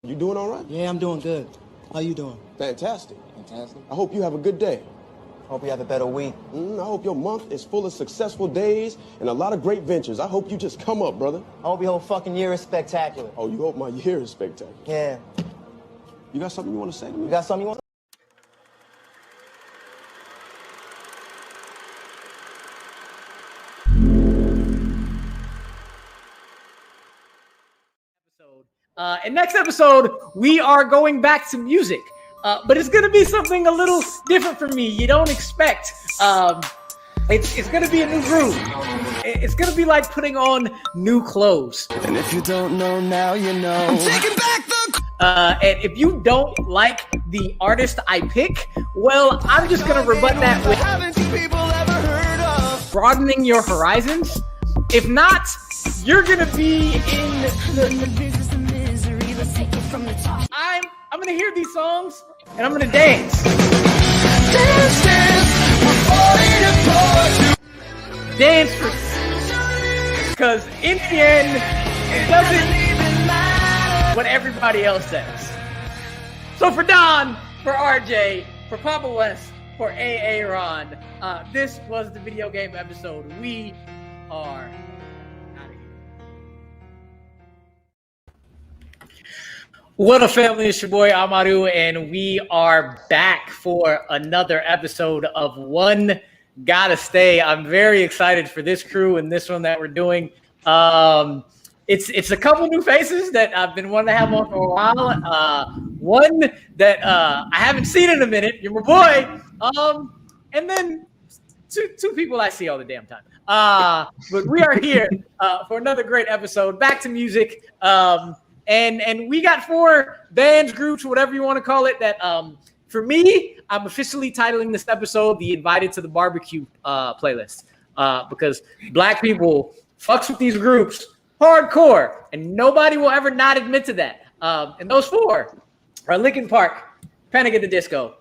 You doing all right? Yeah, I'm doing good. How you doing? Fantastic. Fantastic. I hope you have a good day. Hope you have a better week. I hope your month is full of successful days and a lot of great ventures. I hope you just come up, brother. I hope your whole fucking year is spectacular. Oh, you hope my year is spectacular? Yeah. You got something you want to say to me? You got something you want to And next episode, we are going back to music, but it's going to be something a little different for me. You don't expect. It's going to be a new groove. It's going to be like putting on new clothes. And if you don't know now, you know. I'm taking back the... And if you don't like the artist I pick, well, I'm just going to rebut that with people ever heard of? broadening your horizons. If not, you're going to be in the... I'm gonna hear these songs and I'm gonna dance. Dance because in the end, it doesn't matter what everybody else says. So for Don, for RJ, for Papa West, for AA Ron, this was the video game episode. We are out of here. What up, family? It's your boy Amaru, and we are back for another episode of One Gotta Stay. I'm very excited for this crew and this one that we're doing. It's a couple new faces that I've been wanting to have on for a while. One that I haven't seen in a minute. You're my boy. And then two people I see all the damn time. But we are here for another great episode. Back to music. And we got 4 bands, groups, whatever you want to call it, that for me, I'm officially titling this episode the Invited to the Barbecue playlist because Black people fucks with these groups hardcore, and nobody will ever not admit to that. And those 4 are Linkin Park, Panic at the Disco,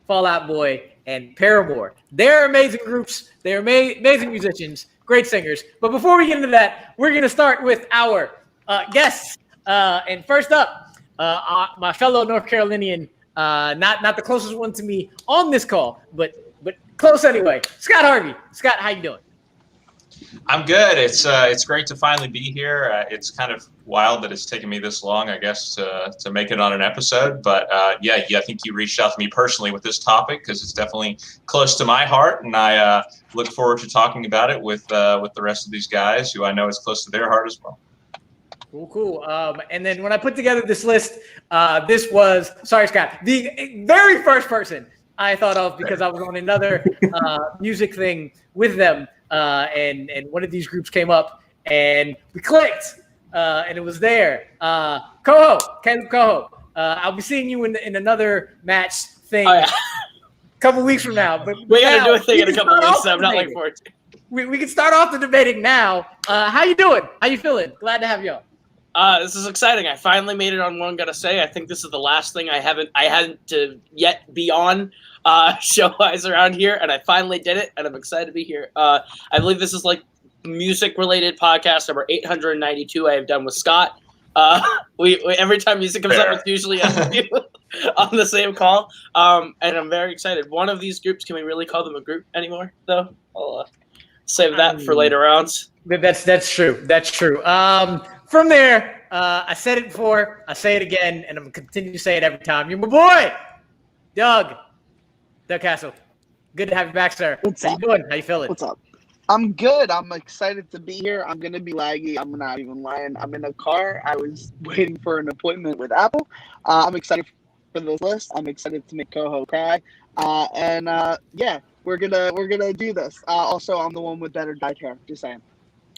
Fall Out Boy, and Paramore. They're amazing groups. They're amazing musicians, great singers. But before we get into that, we're going to start with our guests. And first up, my fellow North Carolinian, not the closest one to me on this call, but close anyway. Scott Harvey. Scott, how you doing? I'm good. It's great to finally be here. It's kind of wild that it's taken me this long, I guess, to make it on an episode. But yeah, I think you reached out to me personally with this topic because it's definitely close to my heart, and I look forward to talking about it with the rest of these guys who I know is close to their heart as well. Cool. And then when I put together this list, this was, sorry, Scott, the very first person I thought of because I was on another music thing with them, and one of these groups came up, and we clicked, and it was there. Caleb Coho. I'll be seeing you in another match thing a couple weeks from now. But we got to do a thing in a couple weeks, so I'm not looking forward to it. We can start off the debating now. How you doing? How you feeling? Glad to have you on. This is exciting. I finally made it on One Gotta Say. I think this is the last thing I hadn't to yet be on show-wise around here, and I finally did it, and I'm excited to be here. I believe this is like music-related podcast number 892 I have done with Scott. We every time music comes up, it's usually us on the same call, and I'm very excited. One of these groups, can we really call them a group anymore, though? I'll save that for later rounds. That's true. That's true. From there, I said it before, I say it again, and I'm going to continue to say it every time. You're my boy, Doug Castle. Good to have you back, sir. What's How up? you doing? How you feeling? What's up? I'm good. I'm excited to be here. I'm going to be laggy. I'm not even lying. I'm in a car. I was waiting for an appointment with Apple. I'm excited for this list. I'm excited to make Coho cry. Yeah, we're gonna do this. Also, I'm the one with better dyed hair. Just saying.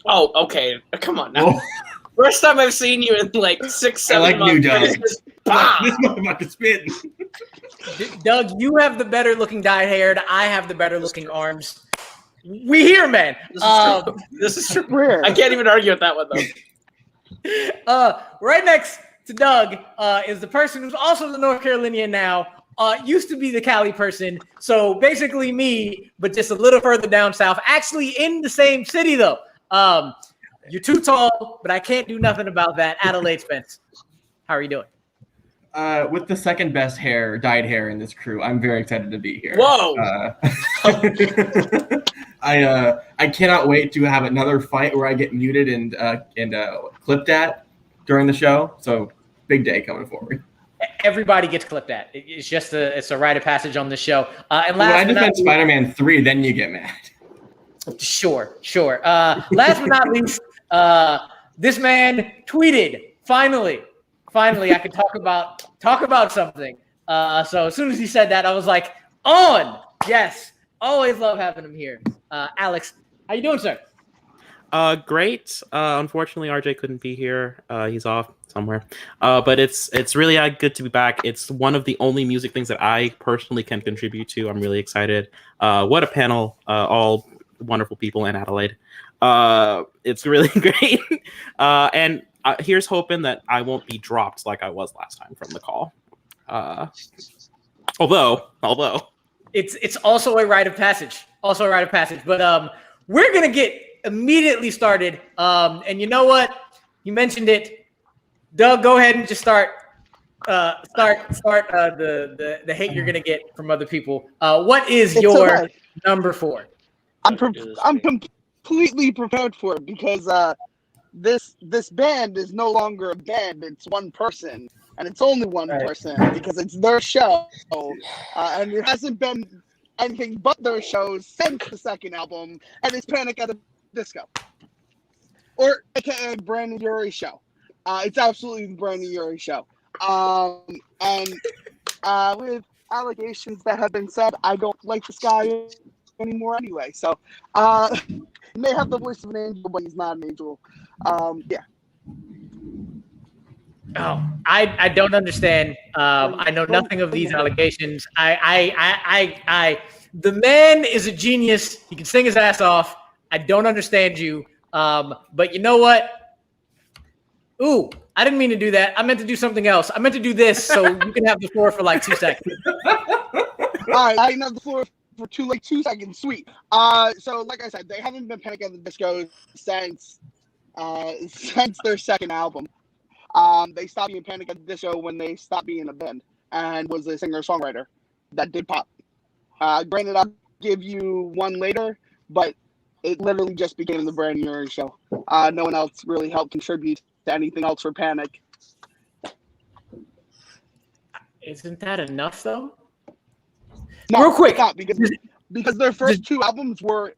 Oh, okay. Come on now. First time I've seen you in like 6-7 months. New Doug. This motherfucker's spitting. Doug, you have the better looking dyed haired. I have the better looking arms. We here, man. This is true. I can't even argue with that one though. Right next to Doug is the person who's also the North Carolinian now. Used to be the Cali person. So basically me, but just a little further down south. Actually in the same city though. You're too tall, but I can't do nothing about that. Adelaide Spence. How are you doing? with the second best dyed hair in this crew, I'm very excited to be here. Whoa! I cannot wait to have another fight where I get muted and clipped at during the show. So big day coming forward. Everybody gets clipped at. It's a rite of passage on this show. And when I last but not defend least, Spider-Man 3, then you get mad. Sure. Last but not least, this man tweeted. Finally, I could talk about something. So as soon as he said that, I was like, on. Yes. Always love having him here. Alex, how you doing, sir? Great. Unfortunately, RJ couldn't be here. He's off somewhere. But it's really good to be back. It's one of the only music things that I personally can contribute to. I'm really excited. What a panel! All wonderful people in Adelaide. It's really great. And here's hoping that I won't be dropped like I was last time from the call. Although it's also a rite of passage. But we're gonna get immediately started. And you know what? You mentioned it. Doug, go ahead and just start the hate you're gonna get from other people. What is your number 4? I'm completely prepared for it because this band is no longer a band. It's one person, and it's only one person because it's their show, and it hasn't been anything but their shows since the second album, and it's Panic at the Disco, or aka Brendon Urie show. It's absolutely the Brendon Urie show. And with allegations that have been said, I don't like this guy anymore anyway. So he may have the voice of an angel, but he's not an angel. Yeah. Oh, I don't understand. I know nothing of these allegations. The man is a genius. He can sing his ass off. I don't understand you. But you know what? Ooh, I didn't mean to do that. I meant to do something else. I meant to do this so you can have the floor for like 2 seconds. All right, I can have the floor for 2 seconds. Sweet. So like I said, they haven't been Panic at the Disco since their second album. They stopped being Panic at the Disco when they stopped being a band and was a singer-songwriter that did pop. Granted, I'll give you one later, but it literally just became the Brendon Urie show. No one else really helped contribute to anything else for Panic. Isn't that enough, though? No, real quick, not because their first 2 albums were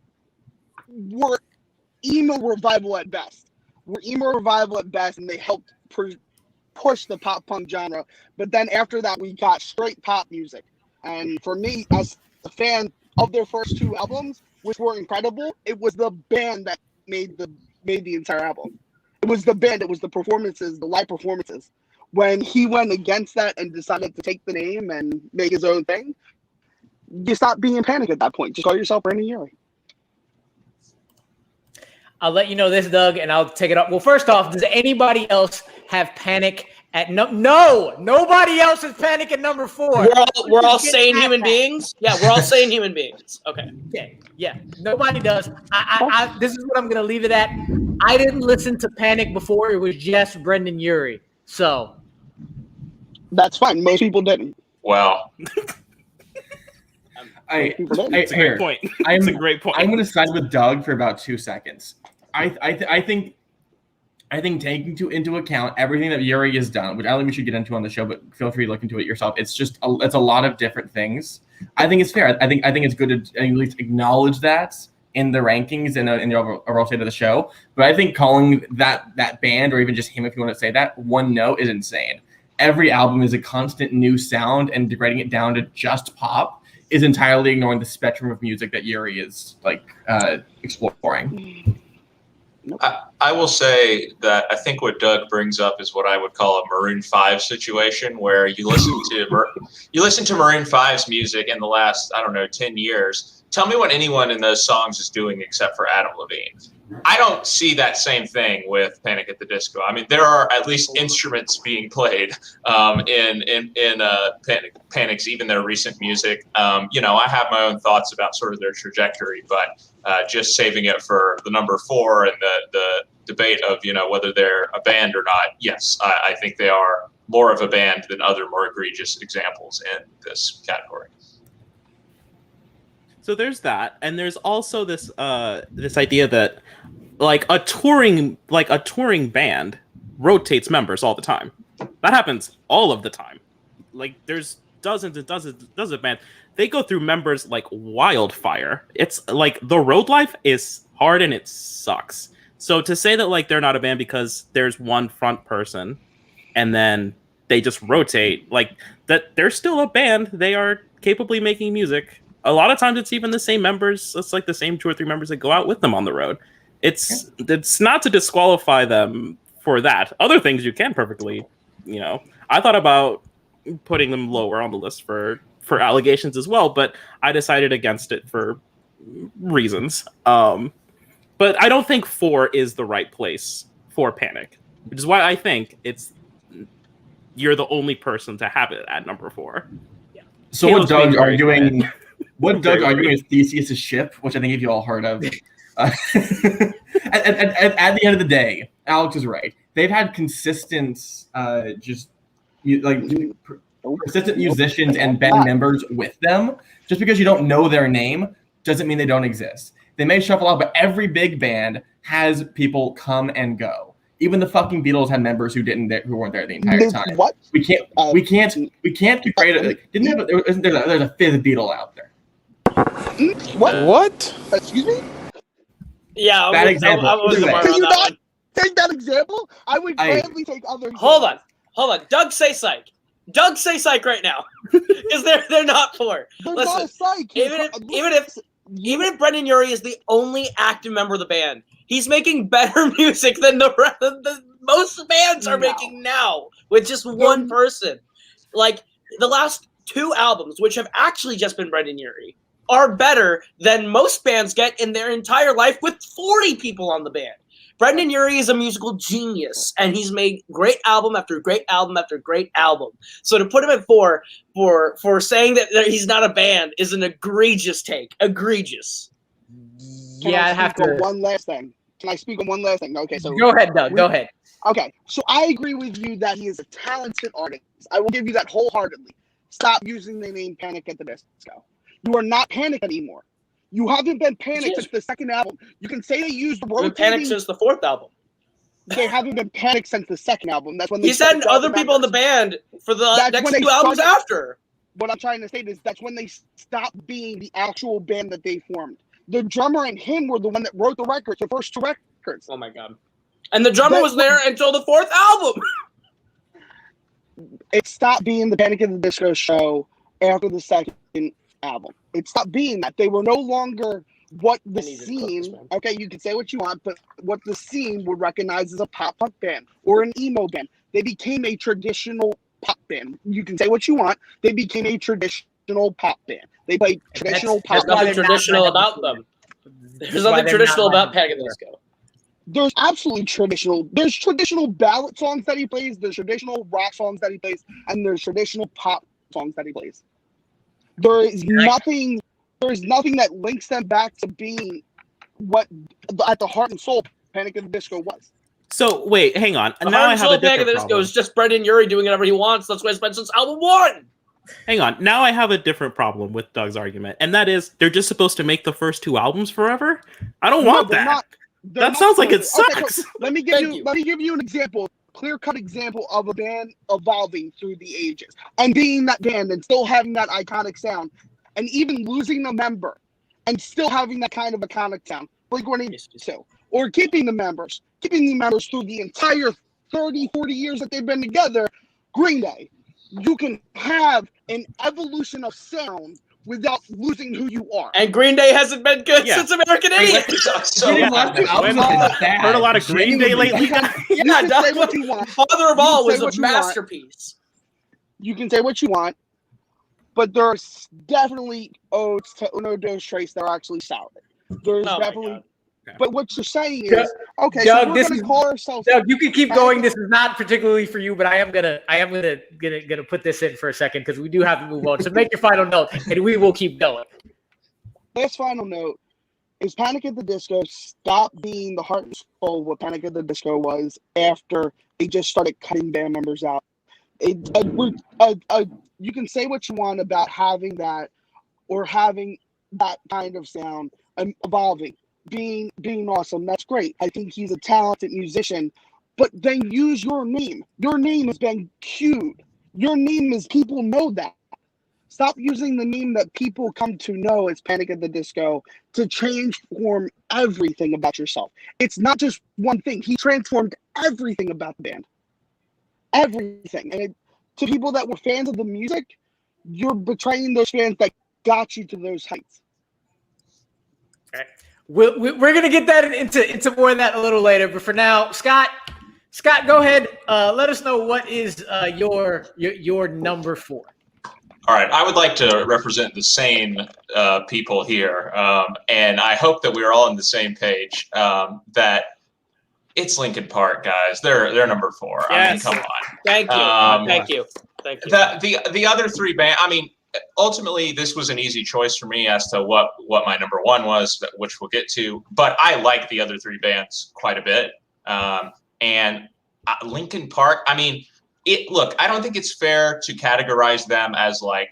emo revival at best. And they helped push the pop punk genre. But then after that, we got straight pop music. And for me, as a fan of their first 2 albums, which were incredible, it was the band that made the entire album. It was the band, it was the performances, the live performances. When he went against that and decided to take the name and make his own thing, you stop being Panic at that point. Just call yourself Brendon Urie. I'll let you know this, Doug, and I'll take it up. Well, first off, does anybody else have Panic at no? Nobody else has Panic at number 4. We're all sane human beings. Yeah, we're all sane human beings. Okay. Yeah. Nobody does. This is what I'm gonna leave it at. I didn't listen to Panic before. It was just Brendon Urie. So that's fine. Most people didn't. Wow. It's a great point. It's a great point. I'm going to side with Doug for about 2 seconds. I think taking into account everything that Urie has done, which I don't think we should get into on the show, but feel free to look into it yourself. It's just it's a lot of different things. I think it's fair. I think it's good to at least acknowledge that in the rankings and in the overall state of the show. But I think calling that band, or even just him, if you want to say that, one note is insane. Every album is a constant new sound, and degrading it down to just pop is entirely ignoring the spectrum of music that Urie is exploring. I will say that I think what Doug brings up is what I would call a Maroon 5 situation, where you listen to Maroon 5's music in the last, 10 years. Tell me what anyone in those songs is doing except for Adam Levine. I don't see that same thing with Panic at the Disco. I mean, there are at least instruments being played in Panic's, even their recent music. I have my own thoughts about sort of their trajectory, but just saving it for the number 4 and the debate of whether they're a band or not. Yes, I think they are more of a band than other more egregious examples in this category. So there's that, and there's also this this idea that like a touring band rotates members all the time. That happens all of the time. Like there's dozens and dozens of bands. They go through members like wildfire. It's like the road life is hard and it sucks. So to say that like they're not a band because there's one front person and then they just rotate, like that they're still a band. They are capably making music. A lot of times it's even the same members. It's like the same 2 or 3 members that go out with them on the road. It's not to disqualify them for that. Other things you can perfectly, I thought about putting them lower on the list for allegations as well, but I decided against it for reasons. But I don't think 4 is the right place for Panic, which is why I think you're the only person to have it at number 4. Yeah. So what Doug arguing? What Doug arguing is Theseus' ship, which I think you all heard of. At the end of the day, Alex is right. They've had consistent, persistent musicians and band members with them. Just because you don't know their name doesn't mean they don't exist. They may shuffle out, but every big band has people come and go. Even the fucking Beatles had members who weren't there the entire time. What? We can't be afraid of it. There's a fifth Beatle out there. What? Excuse me? Yeah, that example. Can you not take that example? I would gladly take other examples. Hold on. Doug, say psych. Doug, say psych right now. Because they're not 4. They're Listen, not psych. Even if Brendon Urie is the only active member of the band, he's making better music than the most bands are making now with just one person. Like the last 2 albums, which have actually just been Brendon Urie, are better than most bands get in their entire life with 40 people on the band. Brendon Urie is a musical genius, and he's made great album after great album after great album. So to put him at 4 for saying that he's not a band is an egregious take. Egregious. Yeah, I have to. One last thing. Can I speak on one last thing? Okay, so go ahead, Doug. Go ahead. Okay, so I agree with you that he is a talented artist. I will give you that wholeheartedly. Stop using the name Panic at the Disco. You are not Panic anymore. You haven't been Panic since the second album. You can say they used rotating. Panic since the 4th album. They haven't been Panic since the second album. That's when he said other people in the band for the next 2 albums after. What I'm trying to say is that's when they stopped being the actual band that they formed. The drummer and him were the one that wrote the records, the first 2 records. Oh my god! And the drummer was there until the 4th album. It stopped being the Panic at the Disco show after the second album. It stopped being that. They were no longer what the scene, okay, you can say what you want, but what the scene would recognize as a pop punk band or an emo band. They became a traditional pop band. You can say what you want. They became a traditional pop band. They played traditional pop. There's nothing traditional about them. There's nothing traditional about Panic at the Disco. There's absolutely traditional. There's traditional ballad songs that he plays. There's traditional rock songs that he plays, and there's traditional pop songs that he plays. There is nothing. There is nothing that links them back to being what at the heart and soul Panic at the Disco was. So wait, hang on. The now I have a different Panic at the Disco is just Brendon Urie doing whatever he wants. That's why it's been since album 1. Hang on. Now I have a different problem with Doug's argument, and that is they're just supposed to make the first 2 albums forever. I don't want that. That sounds like it sucks. Okay, so let me give you an example, clear-cut example of a band evolving through the ages and being that band and still having that iconic sound, and even losing a member and still having that kind of iconic sound. Blink-182, or keeping the members through the entire 30, 40 years that they've been together. Green Day. You can have an evolution of sound without losing who you are. And Green Day hasn't been good since American Idiot. Heard a lot of Green Day lately. Father of All was a masterpiece. You can say what you want, but there's definitely odes to Uno Dos Tres that are actually solid. There's definitely. But what you're saying is, okay, Doug, so we're going to call ourselves. Doug, you can keep going. This is not particularly for you, but I am gonna put this in for a second because we do have to move on. So make your final note, and we will keep going. Last final note is Panic at the Disco stopped being the heart and soul of what Panic at the Disco was after they just started cutting band members out. You can say what you want about having that or having that kind of sound and evolving, being awesome. That's great. I think he's a talented musician, but then use your name. Your name has been cued. Your name is, people know that. Stop using the name that people come to know as Panic at the Disco to transform everything about yourself. It's not just one thing. He transformed everything about the band. Everything. And to people that were fans of the music, you're betraying those fans that got you to those heights. Okay. We're going to get that into more of that a little later. But for now, Scott, go ahead. Let us know what is your number 4. All right, I would like to represent the sane people here, and I hope that we are all on the same page. That it's Linkin Park, guys. They're number 4. Yes. I mean, come on. Thank you. The other 3 bands. I mean, ultimately, this was an easy choice for me as to what my number 1 was, which we'll get to. But I like the other 3 bands quite a bit, and Linkin Park. I mean. Look, I don't think it's fair to categorize them as like,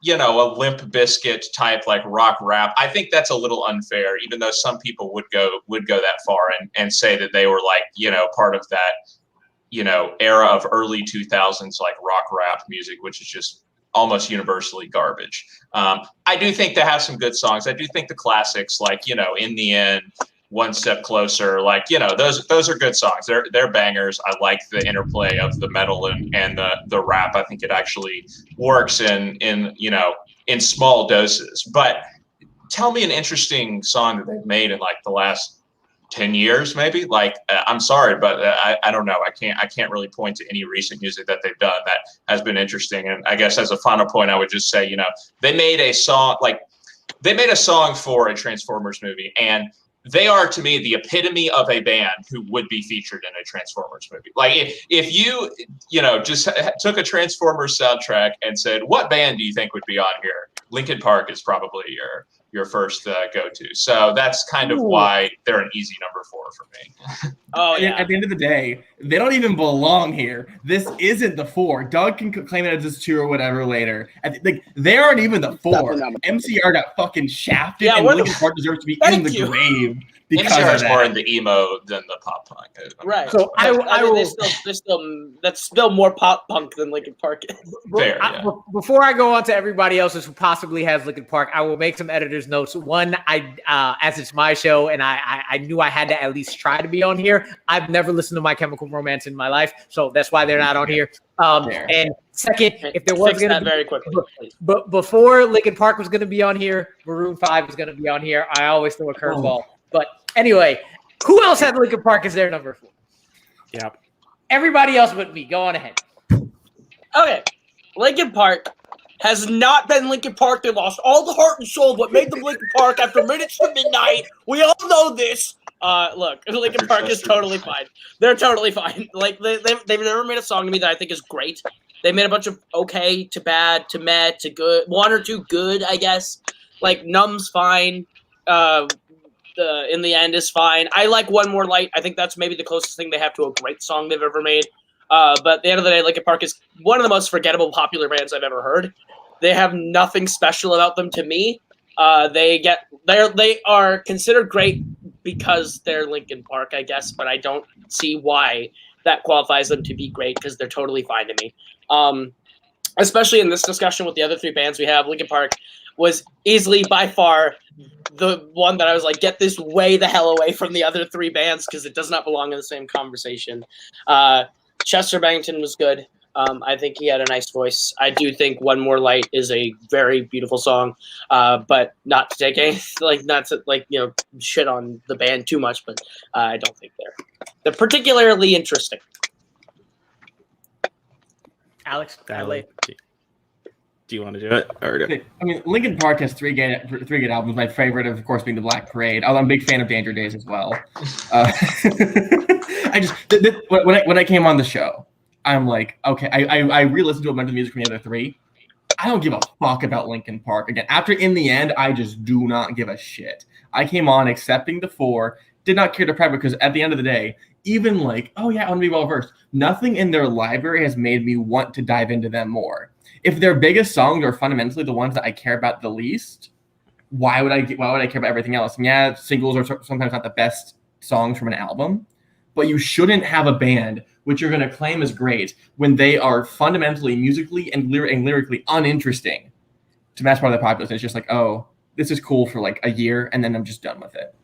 a Limp Bizkit type like rock rap. I think that's a little unfair, even though some people would go that far and say that they were like, part of that, era of early 2000s like rock rap music, which is just almost universally garbage. I do think they have some good songs. I do think the classics like, In the End, One Step Closer, like, those are good songs. They're bangers. I like the interplay of the metal and the rap. I think it actually works in small doses. But tell me an interesting song that they've made in like the last 10 years, maybe. Like, I'm sorry, but I don't know. I can't really point to any recent music that they've done that has been interesting. And I guess as a final point, I would just say, they made a song for a Transformers movie, and they are, to me, the epitome of a band who would be featured in a Transformers movie. Like, if you, just took a Transformers soundtrack and said, what band do you think would be on here? Linkin Park is probably your first go-to. So that's kind of why they're an easy number 4 for me. Oh, yeah. At the end of the day, they don't even belong here. This isn't the 4. Doug can claim it as his 2 or whatever later. They aren't even the 4. MCR got fucking shafted, and Linkin Park deserves to be in the grave. MCR is more in the emo than the pop punk. Right. So that's still more pop punk than Linkin Park is. Fair, yeah. Before I go on to everybody else's who possibly has Linkin Park, I will make some editor's notes. One, as it's my show, and I knew I had to at least try to be on here. I've never listened to My Chemical Romance in my life, so that's why they're not on here. And second, if there was going to be very quickly, but before Linkin Park was going to be on here, Maroon 5 was going to be on here. I always throw a curveball. But anyway, who else had Linkin Park as their number 4? Yeah. Everybody else but me. Go on ahead. Okay. Linkin Park has not been Linkin Park. They lost all the heart and soul of what made them Linkin Park after Minutes to Midnight. We all know this. Look, Linkin Park is totally fine. They're totally fine. Like, they've never made a song to me that I think is great. They made a bunch of okay to bad to meh to good. 1 or 2 good, I guess. Like, Numb's fine. In the End is fine. I like One More Light. I think that's maybe the closest thing they have to a great song they've ever made. But at the end of the day, Linkin Park is one of the most forgettable popular bands I've ever heard. They have nothing special about them to me. They are considered great because they're Linkin Park, I guess, but I don't see why that qualifies them to be great because they're totally fine to me. Especially in this discussion with the other 3 bands we have, Linkin Park was easily by far the one that I was like, get this way the hell away from the other 3 bands because it does not belong in the same conversation. Chester Bennington was good. I think he had a nice voice. I do think One More Light is a very beautiful song, but not to take not to shit on the band too much, but I don't think they're particularly interesting. Alex, do you want to do it? Or I mean, Linkin Park has 3 good albums. My favorite, of course, being The Black Parade. I'm a big fan of Danger Days as well. When I came on the show, I'm like, okay, I re-listened to a bunch of music from the other 3. I don't give a fuck about Linkin Park. Again, after In the End, I just do not give a shit. I came on accepting the 4, did not care to prep because at the end of the day, even like, oh yeah, I want to be well versed. Nothing in their library has made me want to dive into them more. If their biggest songs are fundamentally the ones that I care about the least, why would I care about everything else? And yeah, singles are sometimes not the best songs from an album, but you shouldn't have a band which you're going to claim is great when they are fundamentally musically and lyrically uninteresting to mass part of the populace. It's just like, oh, this is cool for like a year, and then I'm just done with it.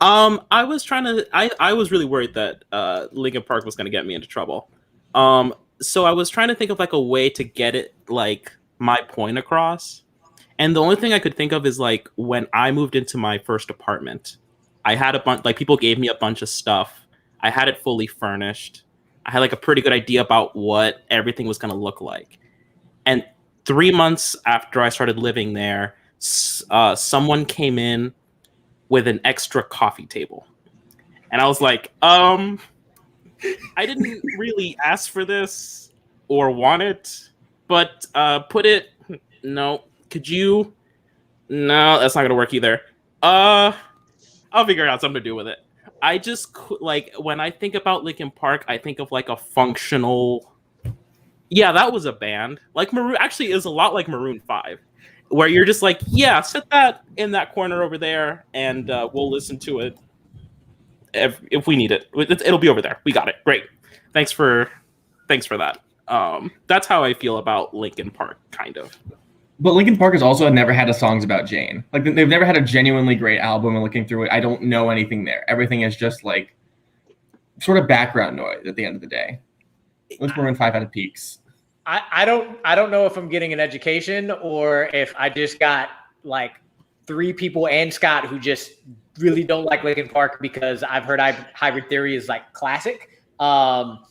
I was trying to. I was really worried that Linkin Park was going to get me into trouble. So I was trying to think of like a way to get it like my point across, and the only thing I could think of is like when I moved into my first apartment, I had a bunch, like people gave me a bunch of stuff. I had it fully furnished. I had like a pretty good idea about what everything was going to look like, and 3 months after I started living there, someone came in with an extra coffee table. And I was like, I didn't really ask for this or want it, but no, could you? No, that's not going to work either. I'll figure out something to do with it. I just, like, when I think about Linkin Park, I think of like a functional, yeah, that was a band. Like Maroon, actually is a lot like Maroon 5. Where you're just like, yeah, set that in that corner over there, and we'll listen to it if we need it. It'll be over there. We got it. Great. Thanks for that. That's how I feel about Linkin Park, kind of. But Linkin Park has also never had a songs about Jane. Like they've never had a genuinely great album. And looking through it, I don't know anything there. Everything is just like sort of background noise at the end of the day. Let's Maroon 5 out of peaks. I don't know if I'm getting an education or if I just got like 3 people and Scott who just really don't like Linkin Park because I've heard Hybrid Theory is like classic. I'll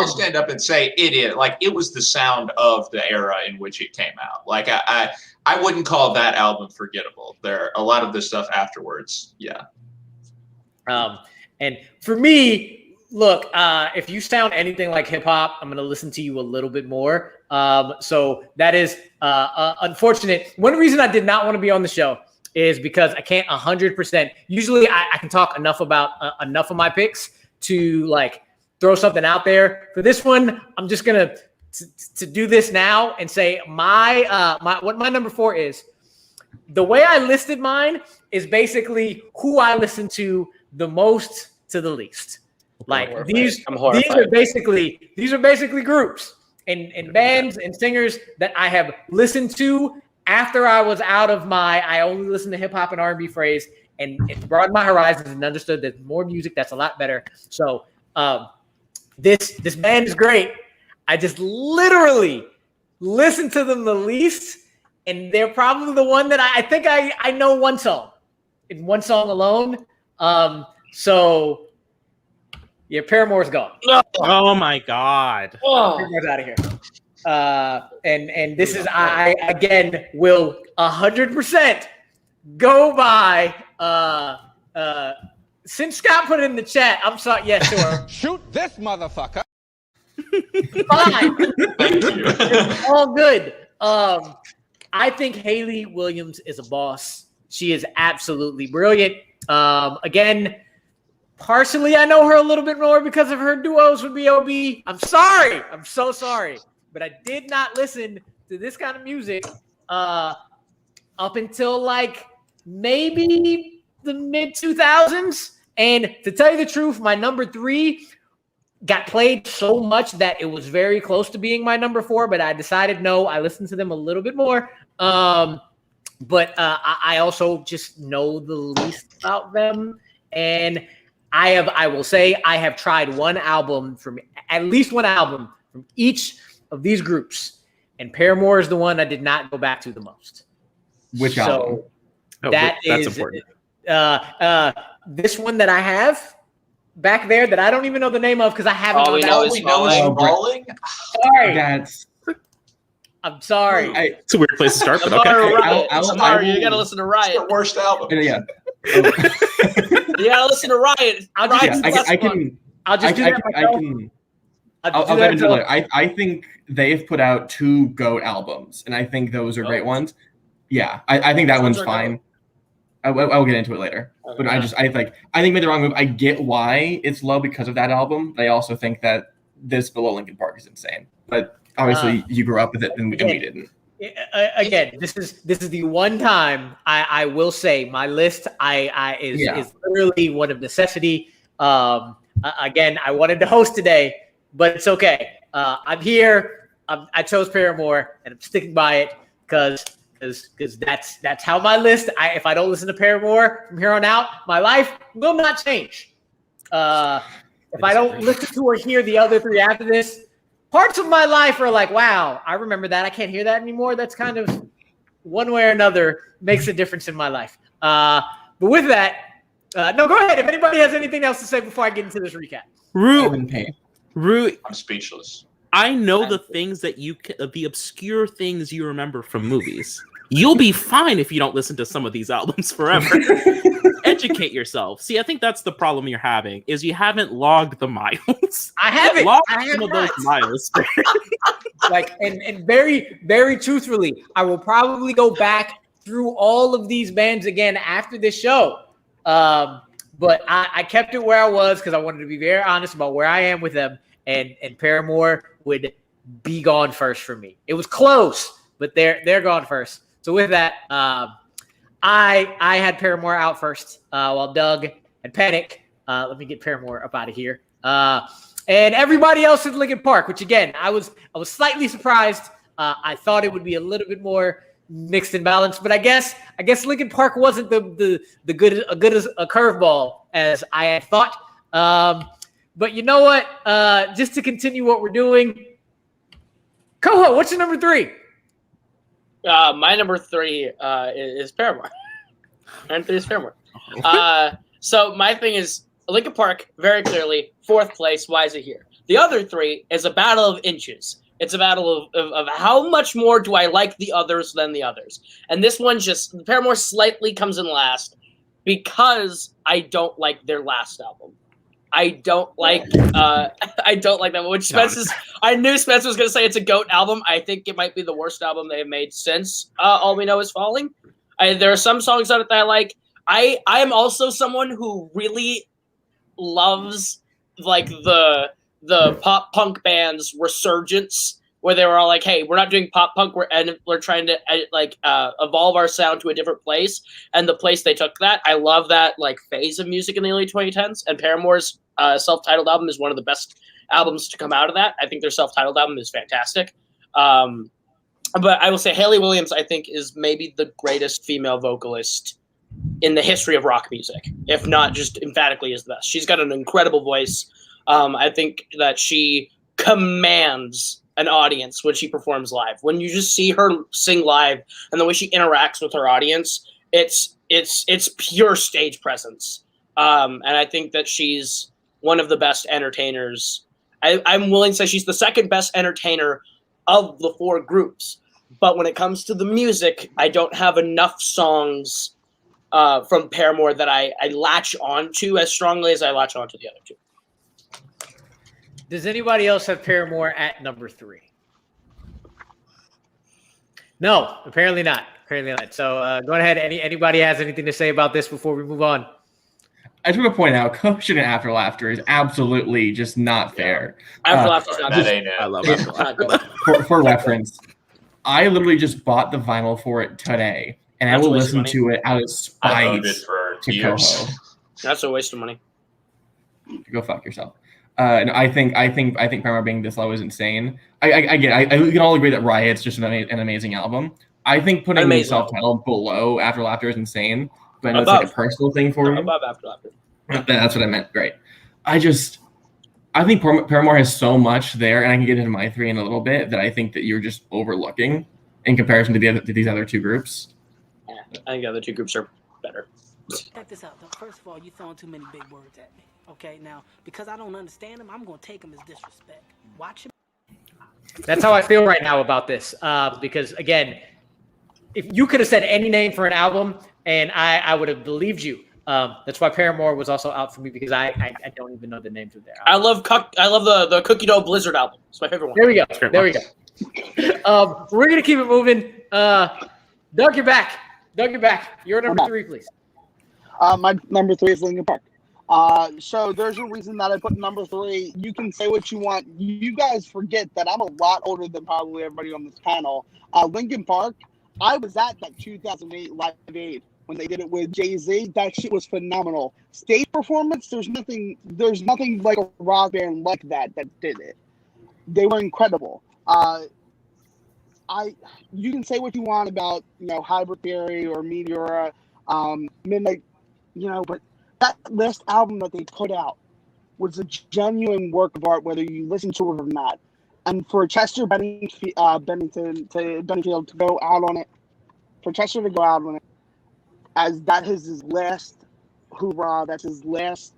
stand up and say it is. Like it was the sound of the era in which it came out. Like I wouldn't call that album forgettable. There are a lot of the stuff afterwards. Yeah. And for me, look, if you sound anything like hip hop, I'm going to listen to you a little bit more. So that is unfortunate. One reason I did not want to be on the show is because I can't 100%. Usually I can talk enough about enough of my picks to like throw something out there. For this one, I'm just going to do this now and say what my number 4 is. The way I listed mine is basically who I listen to the most to the least. Like these are basically groups and bands and singers that I have listened to after I was out of my I only listen to hip hop and R&B phrase, and it broadened my horizons and understood that more music that's a lot better. So this band is great. I just literally listen to them the least, and they're probably the one that I think I know one song alone. So. Yeah, Paramore's gone. Oh my God. Paramore's out of here. And this is I again will 100% go by since Scott put it in the chat. I'm sorry. Yeah, sure. Shoot this motherfucker. Fine. Thank you. It's all good. I think Hayley Williams is a boss. She is absolutely brilliant. Again, partially I know her a little bit more because of her duos with B.O.B. I'm sorry. I'm so sorry. But I did not listen to this kind of music up until like maybe the mid-2000s. And to tell you the truth, my number 3 got played so much that it was very close to being my number 4, but I decided no, I listened to them a little bit more. But I also just know the least about them. And I will say I have tried at least one album from each of these groups. And Paramore is the one I did not go back to the most. Which album? That's important. This one that I have back there that I don't even know the name of because I haven't. All we know is Falling. Sorry. I'm sorry. It's a weird place to start, but okay. Amari, you gotta listen to Riot. It's the worst album. Yeah. You gotta listen to Riot. I think they've put out 2 GOAT albums, and I think those are great ones. Yeah, I think that one's fine. I will get into it later. But I think made the wrong move. I get why it's low because of that album. But I also think that this below Linkin Park is insane. But obviously, you grew up with it, and we didn't. Again, this is the one time I will say my list is literally one of necessity. Again, I wanted to host today, but it's okay. I'm here. I chose Paramore, and I'm sticking by it because that's how my list. If I don't listen to Paramore from here on out, my life will not change. If I don't listen to or hear the other three after this, parts of my life are like, wow, I remember that. I can't hear that anymore. That's kind of one way or another makes a difference in my life. But with that, no, go ahead. If anybody has anything else to say before I get into this recap. I'm speechless. I know the things that the obscure things you remember from movies. You'll be fine if you don't listen to some of these albums forever. Educate yourself. See, I think that's the problem you're having, is you haven't logged the miles. I haven't. Logged I have some of not. those miles. And very, very truthfully, I will probably go back through all of these bands again after this show. But I kept it where I was because I wanted to be very honest about where I am with them. And Paramore would be gone first for me. It was close, but they're gone first. So with that, I had Paramore out first, while Doug had Panic. Let me get Paramore up out of here. And everybody else in Linkin Park, which again, I was slightly surprised. I thought it would be a little bit more mixed and balanced, but I guess Linkin Park wasn't the good as a curveball as I had thought. But you know what? Just to continue what we're doing, Coho, what's your number 3? My number 3 is Paramore. My number 3 is Paramore. So my thing is Linkin Park, very clearly, 4th place. Why is it here? The other 3 is a battle of inches. It's a battle of how much more do I like the others than the others. And this one Paramore slightly comes in last because I don't like their last album. I don't like that. Which I knew Spence was going to say it's a GOAT album. I think it might be the worst album they've made since All We Know Is Falling. There are some songs on it that I like. I am also someone who really loves like the pop punk band's resurgence, where they were all like, "Hey, we're not doing pop punk. We're trying to evolve our sound to a different place." And the place they took that, I love that like phase of music in the early 2010s. And Paramore's self-titled album is one of the best albums to come out of that. I think their self-titled album is fantastic. But I will say Hayley Williams, I think, is maybe the greatest female vocalist in the history of rock music, if not just emphatically is the best. She's got an incredible voice. I think that she commands an audience when she performs live. When you just see her sing live and the way she interacts with her audience, it's pure stage presence. And I think that she's one of the best entertainers. I'm willing to say she's the second best entertainer of the 4 groups. But when it comes to the music, I don't have enough songs from Paramore that I latch onto as strongly as I latch onto the other 2. Does anybody else have Paramore at number 3? No, apparently not. So go ahead. Anybody has anything to say about this before we move on? I just want to point out, Coaching and After Laughter is absolutely just not fair. After Laughter's not That ain't it. I love it. For reference, I literally just bought the vinyl for it today, and I will listen to it out of spite to Coho. That's a waste of money. Go fuck yourself. No, I think Paramore being this low is insane. I get. We can all agree that Riot's just an amazing album. I think putting the self-titled below After Laughter is insane, but I know it's like a personal thing for you. Above After Laughter. That's what I meant. Great. I think Paramore has so much there, and I can get into my 3 in a little bit, that I think that you're just overlooking in comparison to these other 2 groups. Yeah, I think the other 2 groups are better. Check this out, though. First of all, you throwing too many big words at me. Okay, now, because I don't understand them, I'm going to take them as disrespect. Watch him. That's how I feel right now about this. Because, again, if you could have said any name for an album, and I would have believed you. That's why Paramore was also out for me, because I don't even know the names of their albums. I love the Cookie Dough Blizzard album. It's my favorite one. There we go. We're going to keep it moving. Doug, you're back. You're number 3, please. My number 3 is Linkin Park. So there's a reason that I put number 3. You can say what you want. You guys forget that I'm a lot older than probably everybody on this panel. Linkin Park, I was at that 2008 Live Aid when they did it with Jay-Z. That shit was phenomenal. Stage performance, there's nothing like a rock band like that did it. They were incredible. You can say what you want about, Hybrid Theory or Meteora, Midnight, but that last album that they put out was a genuine work of art, whether you listen to it or not. And for Chester Benningfield to go out on it, as that is his last hoorah, that's his last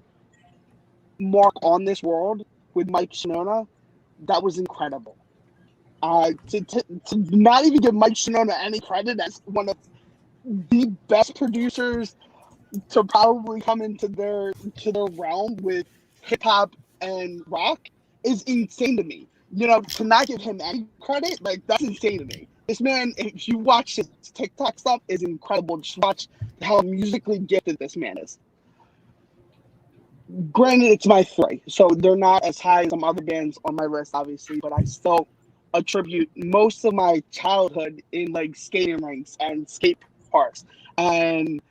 mark on this world with Mike Shinoda, that was incredible. To not even give Mike Shinoda any credit as one of the best producers to probably come into their realm with hip hop and rock is insane to me. To not give him any credit, that's insane to me. This man, if you watch his TikTok stuff, is incredible. Just watch how musically gifted this man is. Granted, it's my 3, so they're not as high as some other bands on my list, obviously, but I still attribute most of my childhood in skating rinks and skate parks and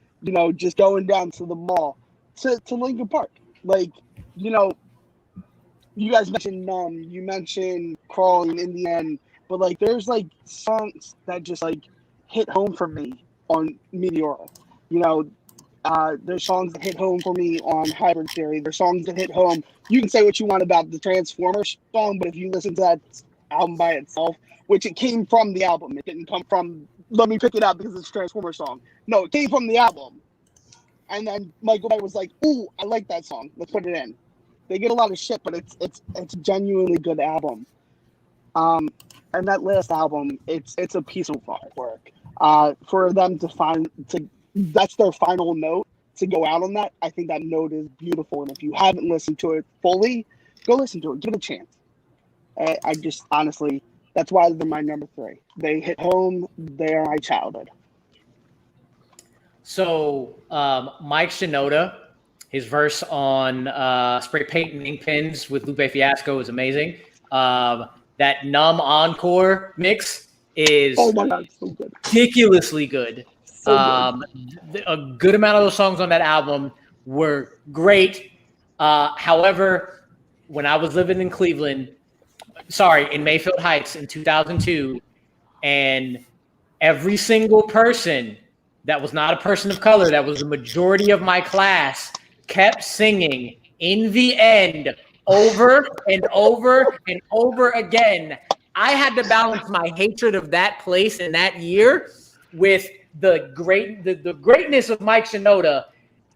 just going down to the mall to Linkin Park. You guys mentioned Numb, you mentioned Crawling in the End, but there's songs that just hit home for me on Meteora. There's songs that hit home for me on Hybrid Theory. There's songs that hit home. You can say what you want about the Transformers song, but if you listen to that album by itself, which it came from the album, it didn't come from let me pick it up because it's a Transformers song. No, it came from the album. And then Michael Bay was like, "Ooh, I like that song. Let's put it in." They get a lot of shit, but it's a genuinely good album. And that last album, it's a piece of artwork. For them that's their final note to go out on that. I think that note is beautiful, and if you haven't listened to it fully, go listen to it. Give it a chance. I just honestly, that's why they're my number 3. They hit home. They are my childhood. So Mike Shinoda, his verse on Spray Paint and Ink Pens with Lupe Fiasco is amazing. That Numb Encore mix is oh my God, so good. Ridiculously good. A good amount of those songs on that album were great. However, when I was living in in Mayfield Heights in 2002, and every single person that was not a person of color, that was the majority of my class, kept singing In the End over and over and over again. I had to balance my hatred of that place in that year with the greatness of Mike Shinoda.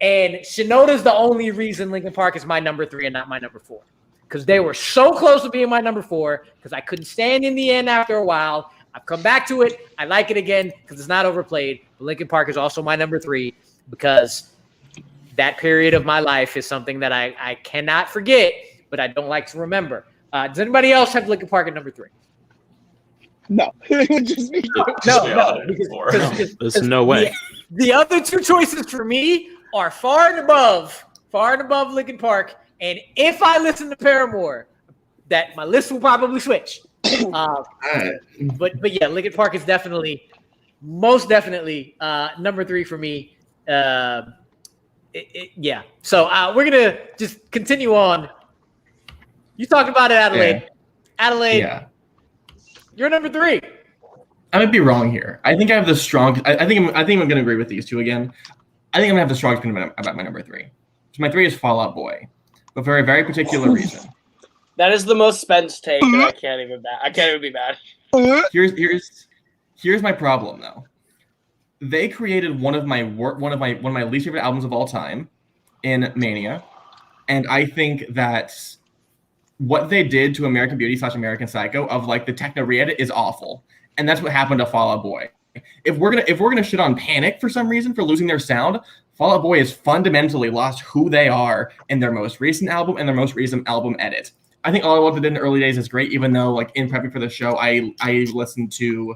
And Shinoda's the only reason Linkin Park is my number 3 and not my number 4. Because they were so close to being my number 4, because I couldn't stand In the End after a while. I've come back to it. I like it again because it's not overplayed. But Linkin Park is also my number 3 because that period of my life is something that I cannot forget, but I don't like to remember. Does anybody else have Linkin Park at number 3? No. It would just be No. There's no way. The other 2 choices for me are far and above Linkin Park. And if I listen to Paramore, that my list will probably switch. But yeah, Linkin Park is most definitely number 3 for me. Yeah. So we're gonna just continue on. You talked about it, Adelaide. Yeah. Adelaide, Yeah. You're number 3. I might be wrong here. I think I have the strong. I think I'm going to agree with these 2 again. I think I'm going to have the strongest opinion about my number 3. So my 3 is Fall Out Boy, but for a very particular reason. That is the most Spence take, and I can't even be mad. Here's my problem though. They created one of my least favorite albums of all time in Mania, and I think that what they did to American Beauty / American Psycho of the techno re-edit is awful, and that's what happened to Fall Out Boy. If we're gonna shit on Panic for some reason for losing their sound, Fall Out Boy has fundamentally lost who they are in their most recent album and their most recent album edit. I think All I Wanted in the early days is great, even though in prepping for the show, I listened to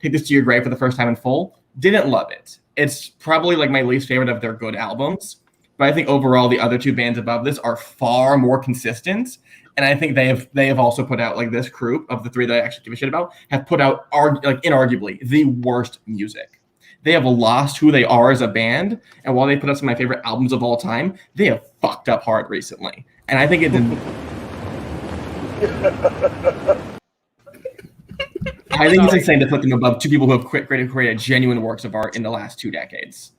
Take This to Your Grave for the first time in full. Didn't love it. It's probably like my least favorite of their good albums. But I think overall the other two bands above this are far more consistent. And I think they have also put out, like, this group of the three that I actually give a shit about have put out inarguably the worst music. They have lost who they are as a band, and while they put out some of my favorite albums of all time, they have fucked up hard recently. And I think it didn't. I think it's insane to put them above two people who have created genuine works of art in the last 2 decades.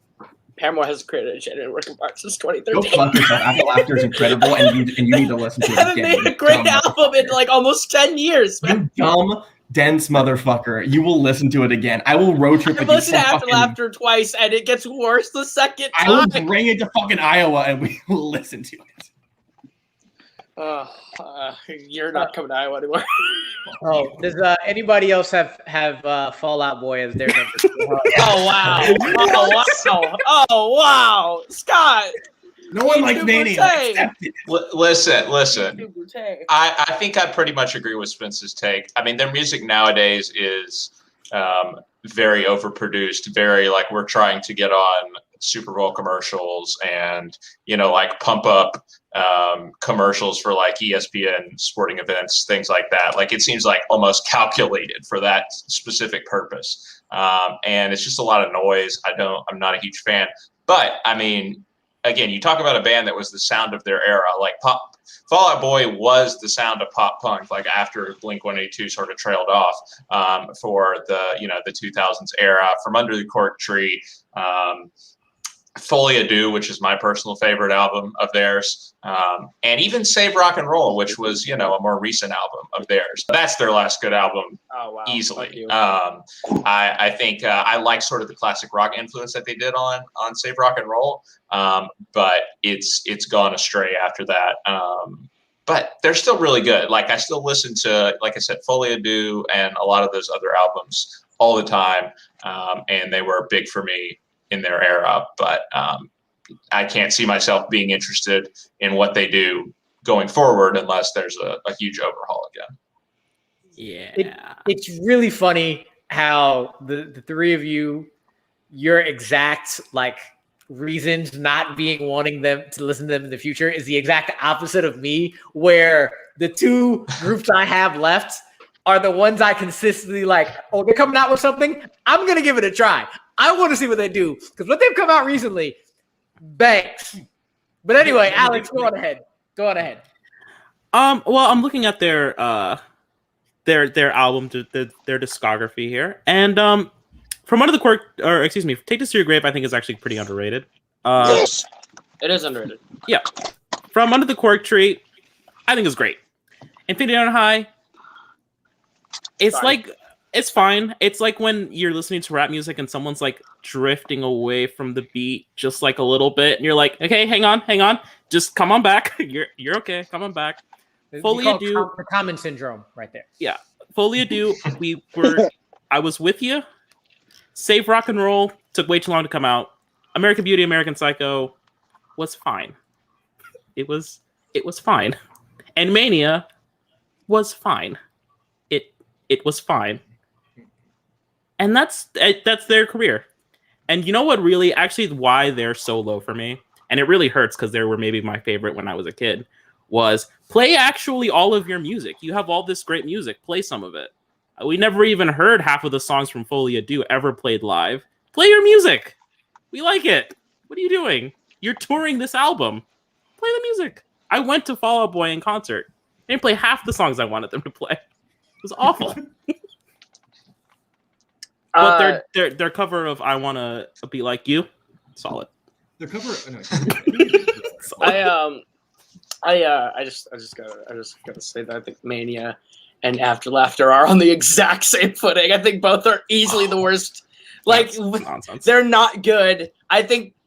Paramore has created a genuine work of art since Go 2013. fuck yourself. Apple Laughter is incredible, and you need to listen to it Haven't again. made a great album in like almost 10 years, man. You dumb, dense motherfucker. You will listen to it again. I will road trip I've with you. listened to After Laughter twice, and it gets worse the second I time. will bring it to fucking Iowa, and we will listen to it. You're not coming to Iowa anymore. Oh, does anybody else have Fall Out Boy as their number 2? Oh wow! Oh wow! Oh wow! Scott. No one likes Mania. Listen. I think I pretty much agree with Spence's take. I mean, their music nowadays is very overproduced. Very like we're trying to get on Super Bowl commercials and like pump up commercials for like ESPN sporting events, things like that. Like it seems like almost calculated for that specific purpose. And it's just a lot of noise. I'm not a huge fan, but I mean, again, you talk about a band that was the sound of their era. Like Fall Out Boy was the sound of pop punk, like after Blink-182 sort of trailed off for the 2000s era. From Under the Cork Tree, Folie à Deux, which is my personal favorite album of theirs, and even Save Rock and Roll, which was a more recent album of theirs. That's their last good album, easily. I think I like sort of the classic rock influence that they did on Save Rock and Roll, but it's gone astray after that. But they're still really good. Like I still listen to, like I said, Folie à Deux and a lot of those other albums all the time, and they were big for me in their era, but I can't see myself being interested in what they do going forward unless there's a huge overhaul again. Yeah. It's really funny how the three of you, your exact like reasons not wanting them to listen to them in the future is the exact opposite of me, where the two groups I have left are the ones I consistently like, oh, they're coming out with something, I'm going to give it a try. I want to see what they do, because what they've come out recently, bangs. But anyway, Alex, go on ahead. Well, I'm looking at their album, their discography here, and from Under the Cork, or excuse me, Take This to Your Grave, I think is actually pretty underrated. Yes, it is underrated. Yeah, from Under the Cork Tree, I think is great. Infinity on High, it's fine. Like. It's fine. It's like when you're listening to rap music and someone's like drifting away from the beat just like a little bit, and you're like, okay, hang on, just come on back. You're okay. Come on back. Folie à Deux, the common syndrome, right there. Yeah, Folie à Deux. I was with you. Save Rock and Roll took way too long to come out. American Beauty, American Psycho was fine. It was fine, and Mania was fine. It was fine. And that's their career. And you know what really, actually why they're so low for me, and it really hurts because they were maybe my favorite when I was a kid, was play actually all of your music. You have all this great music. Play some of it. We never even heard half of the songs from Folie à Deux ever played live. Play your music. We like it. What are you doing? You're touring this album. Play the music. I went to Fall Out Boy in concert. They didn't play half the songs I wanted them to play. It was awful. But their cover of "I Wanna Be Like You," solid. Their cover. I just gotta say that I think Mania and After Laughter are on the exact same footing. I think both are easily the worst. Like they're not good.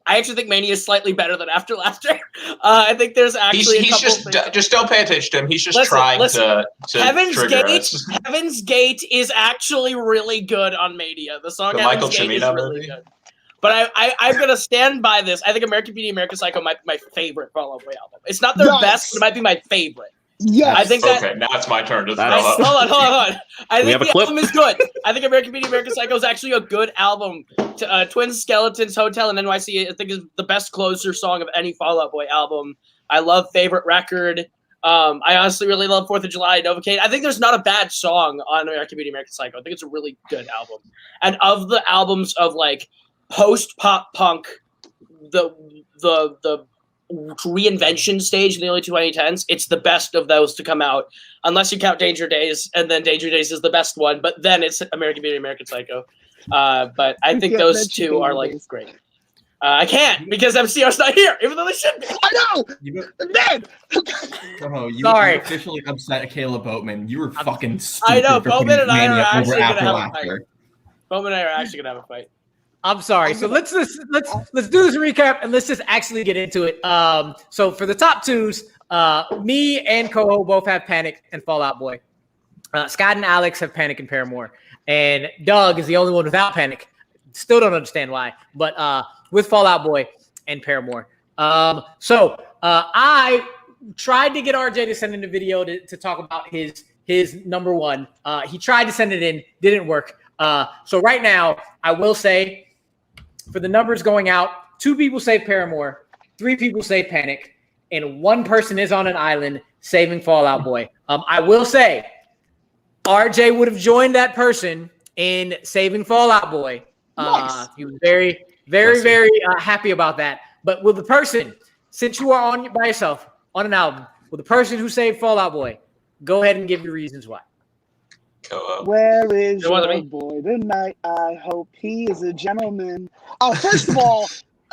I actually think Mania is slightly better than After Laughter. I think there's actually he's just don't pay attention to him. He's just trying to Heaven's trigger Gate. us. Heaven's Gate is actually really good on Mania. The song The Heaven's Michael Gate Cimino is really movie? good. But I'm gonna stand by this. I think American Beauty, American Psycho might be my favorite Fall Out Boy album. It's not their best, but it might be my favorite. Yes. I think that. Okay, now it's my turn to throw That's- up. Hold on. I We think have a the clip? album is good. I think American Beauty, American Psycho is actually a good album. Twins, Skeletons, Hotel, and NYC, I think is the best closer song of any Fall Out Boy album. I love Favorite Record. I honestly really love 4th of July, Novocaine. I think there's not a bad song on American Beauty, American Psycho. I think it's a really good album. And of the albums of like post-pop punk, the reinvention stage in the early 2010s, it's the best of those to come out, unless you count Danger Days, and then Danger Days is the best one, but then it's American Beauty, American Psycho. But I think those two are like great. I can't because MCR's not here, even though they should be. I know. Man. You Sorry. officially upset Caleb Boatman. You were fucking stupid. I know, for Boatman putting and I are Mania actually over gonna After have a Laughter. Bowman and I are actually gonna have a fight. I'm sorry. So let's do this recap and let's just actually get into it. So for the top twos, me and Coho both have Panic and Fall Out Boy. Scott and Alex have Panic and Paramore, and Doug is the only one without Panic. Still don't understand why, but with Fall Out Boy and Paramore. So I tried to get RJ to send in a video to talk about his number one. He tried to send it in, didn't work. So right now, I will say, for the numbers going out, 2 people say Paramore, 3 people say Panic, and 1 person is on an island saving Fall Out Boy. I will say, RJ would have joined that person in saving Fall Out Boy. Nice. He was very, very, very happy about that. But will the person, since you are on by yourself on an album, will the person who saved Fall Out Boy go ahead and give your reasons why? Where is It wasn't your me. boy tonight? I hope he is a gentleman. First of all,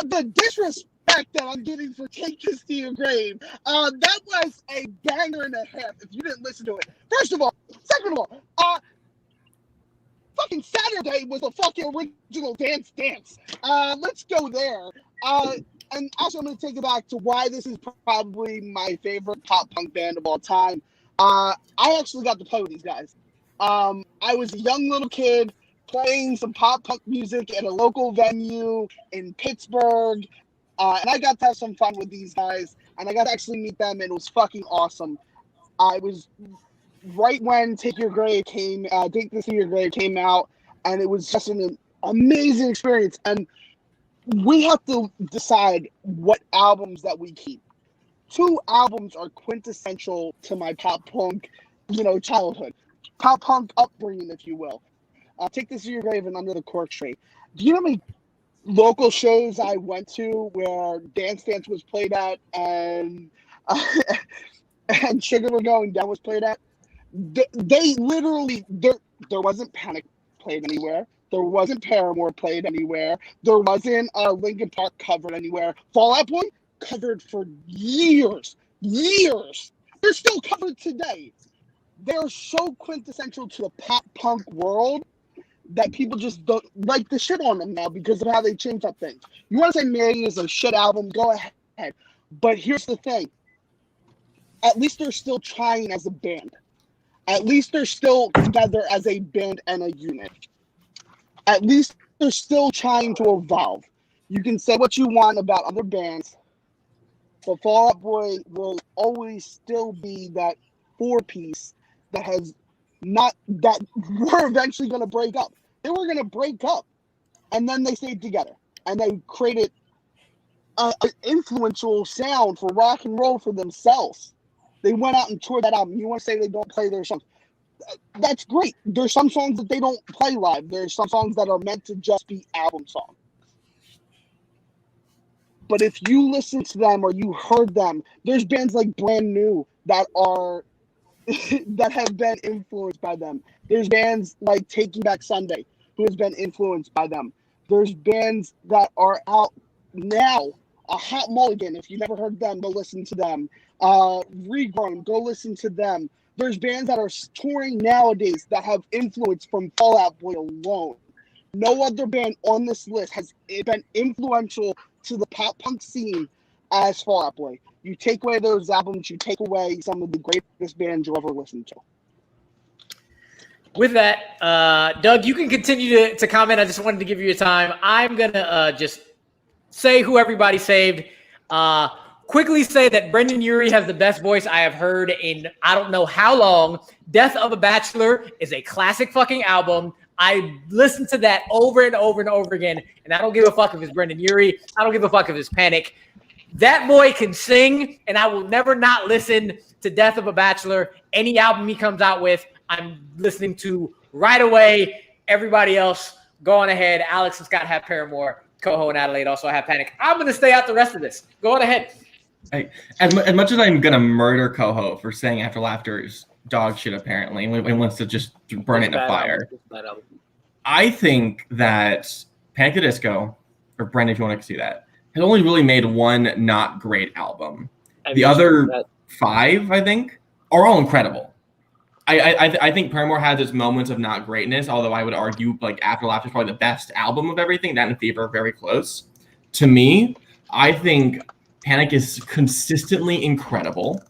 the disrespect that I'm getting for Take This to Your Grave, that was a banger and a half if you didn't listen to it. First of all. Second of all, fucking Saturday was a fucking original dance. Let's go there. And also I'm going to take it back to why this is probably my favorite pop punk band of all time. I actually got to play with these guys. I was a young little kid playing some pop punk music at a local venue in Pittsburgh, and I got to have some fun with these guys, and I got to actually meet them, and it was fucking awesome. I was right when Take This to Your Grave came out, and it was just an amazing experience, and we have to decide what albums that we keep. 2 albums are quintessential to my pop punk, childhood. Pop punk upbringing, if you will. Take This to Your Grave and Under the Cork Tree. Do you know how many local shows I went to where Dance Dance was played at and and Sugar We're Going Down was played at? They literally, there wasn't Panic played anywhere. There wasn't Paramore played anywhere. There wasn't Linkin Park covered anywhere. Fall Out Boy covered for years. They're still covered today. They're so quintessential to the pop punk world that people just don't like the shit on them now because of how they change up things. You want to say Mary is a shit album, go ahead. But here's the thing. At least they're still trying as a band. At least they're still together as a band and a unit. At least they're still trying to evolve. You can say what you want about other bands, but Fall Out Boy will always still be that 4-piece that we're eventually going to break up. They were going to break up, and then they stayed together, and they created an influential sound for rock and roll for themselves. They went out and toured that album. You want to say they don't play their songs? That's great. There's some songs that they don't play live. There's some songs that are meant to just be album songs. But if you listen to them or you heard them, there's bands like Brand New that are that have been influenced by them. There's bands like Taking Back Sunday who has been influenced by them. There's bands that are out now. A Hot Mulligan, if you never heard them, go listen to them. Regrown, go listen to them. There's bands that are touring nowadays that have influence from Fall Out Boy alone. No other band on this list has been influential to the pop punk scene as Fall Out Boy. You take away those albums, you take away some of the greatest bands you'll ever listen to. With that, Doug, you can continue to comment. I just wanted to give you your time. I'm going to just say who everybody saved. quickly say that Brendon Urie has the best voice I have heard in I don't know how long. Death of a Bachelor is a classic fucking album. I listened to that over and over and over again, and I don't give a fuck if it's Brendon Urie. I don't give a fuck if it's Panic. That boy can sing, and I will never not listen to Death of a Bachelor. Any album he comes out with, I'm listening to right away. Everybody else, go on ahead. Alex and Scott have Paramore. Coho and Adelaide also have Panic. I'm going to stay out the rest of this. Go on ahead. As much as I'm going to murder Coho for saying After Laughter is dog shit, apparently, and wants to just burn it in a fire, I think that Panic! The Disco, or Brendon, if you want to see that, has only really made one not great album. The other 5, I think, are all incredible. I think Paramore has its moments of not greatness, although I would argue like After Laughter is probably the best album of everything. That and Fever are very close. To me, I think Panic is consistently incredible.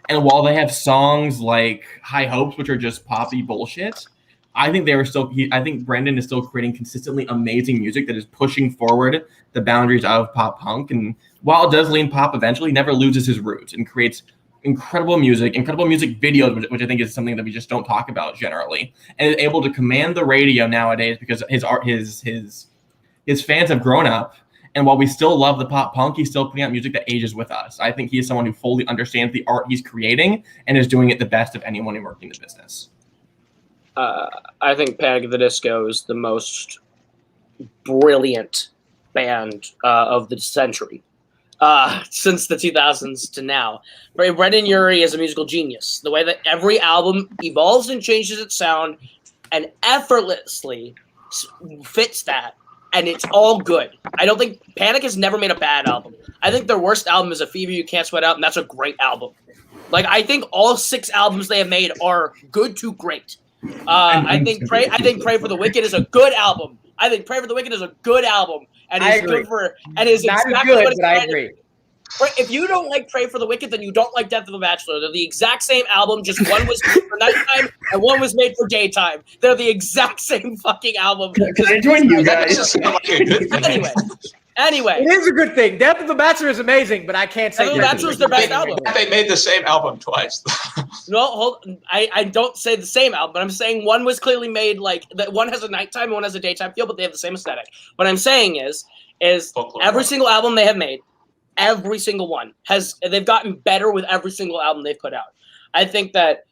And while they have songs like High Hopes, which are just poppy bullshit, I think I think Brendon is still creating consistently amazing music that is pushing forward the boundaries of pop punk. And while it does lean pop eventually, he never loses his roots and creates incredible music videos, which I think is something that we just don't talk about generally, and is able to command the radio nowadays because his fans have grown up. And while we still love the pop punk, he's still putting out music that ages with us. I think he is someone who fully understands the art he's creating and is doing it the best of anyone who worked in the business. I think Panic! At the Disco is the most brilliant band of the century. Since the 2000s to now. Brendon Urie is a musical genius. The way that every album evolves and changes its sound and effortlessly fits that, and it's all good. I don't think Panic has never made a bad album. I think their worst album is A Fever You Can't Sweat Out, and that's a great album. Like, I think all 6 albums they have made are good to great. I think Pray for the Wicked is a good album. I think Pray for the Wicked is a good album. And is good for and is not exactly good, what it's but I agree. If you don't like Pray for the Wicked, then you don't like Death of a Bachelor. They're the exact same album, just one was made for nighttime and one was made for daytime. They're the exact same fucking album. Can I join you guys? Anyway. It is a good thing. Death of the Bachelor is amazing, but I can't say Death of the Bachelor is their best album. They made the same album twice. No, I don't say the same album, but I'm saying one was clearly made like that. One has a nighttime and one has a daytime feel, but they have the same aesthetic. What I'm saying is every single album they have made, every single one they've gotten better with every single album they've put out. I think that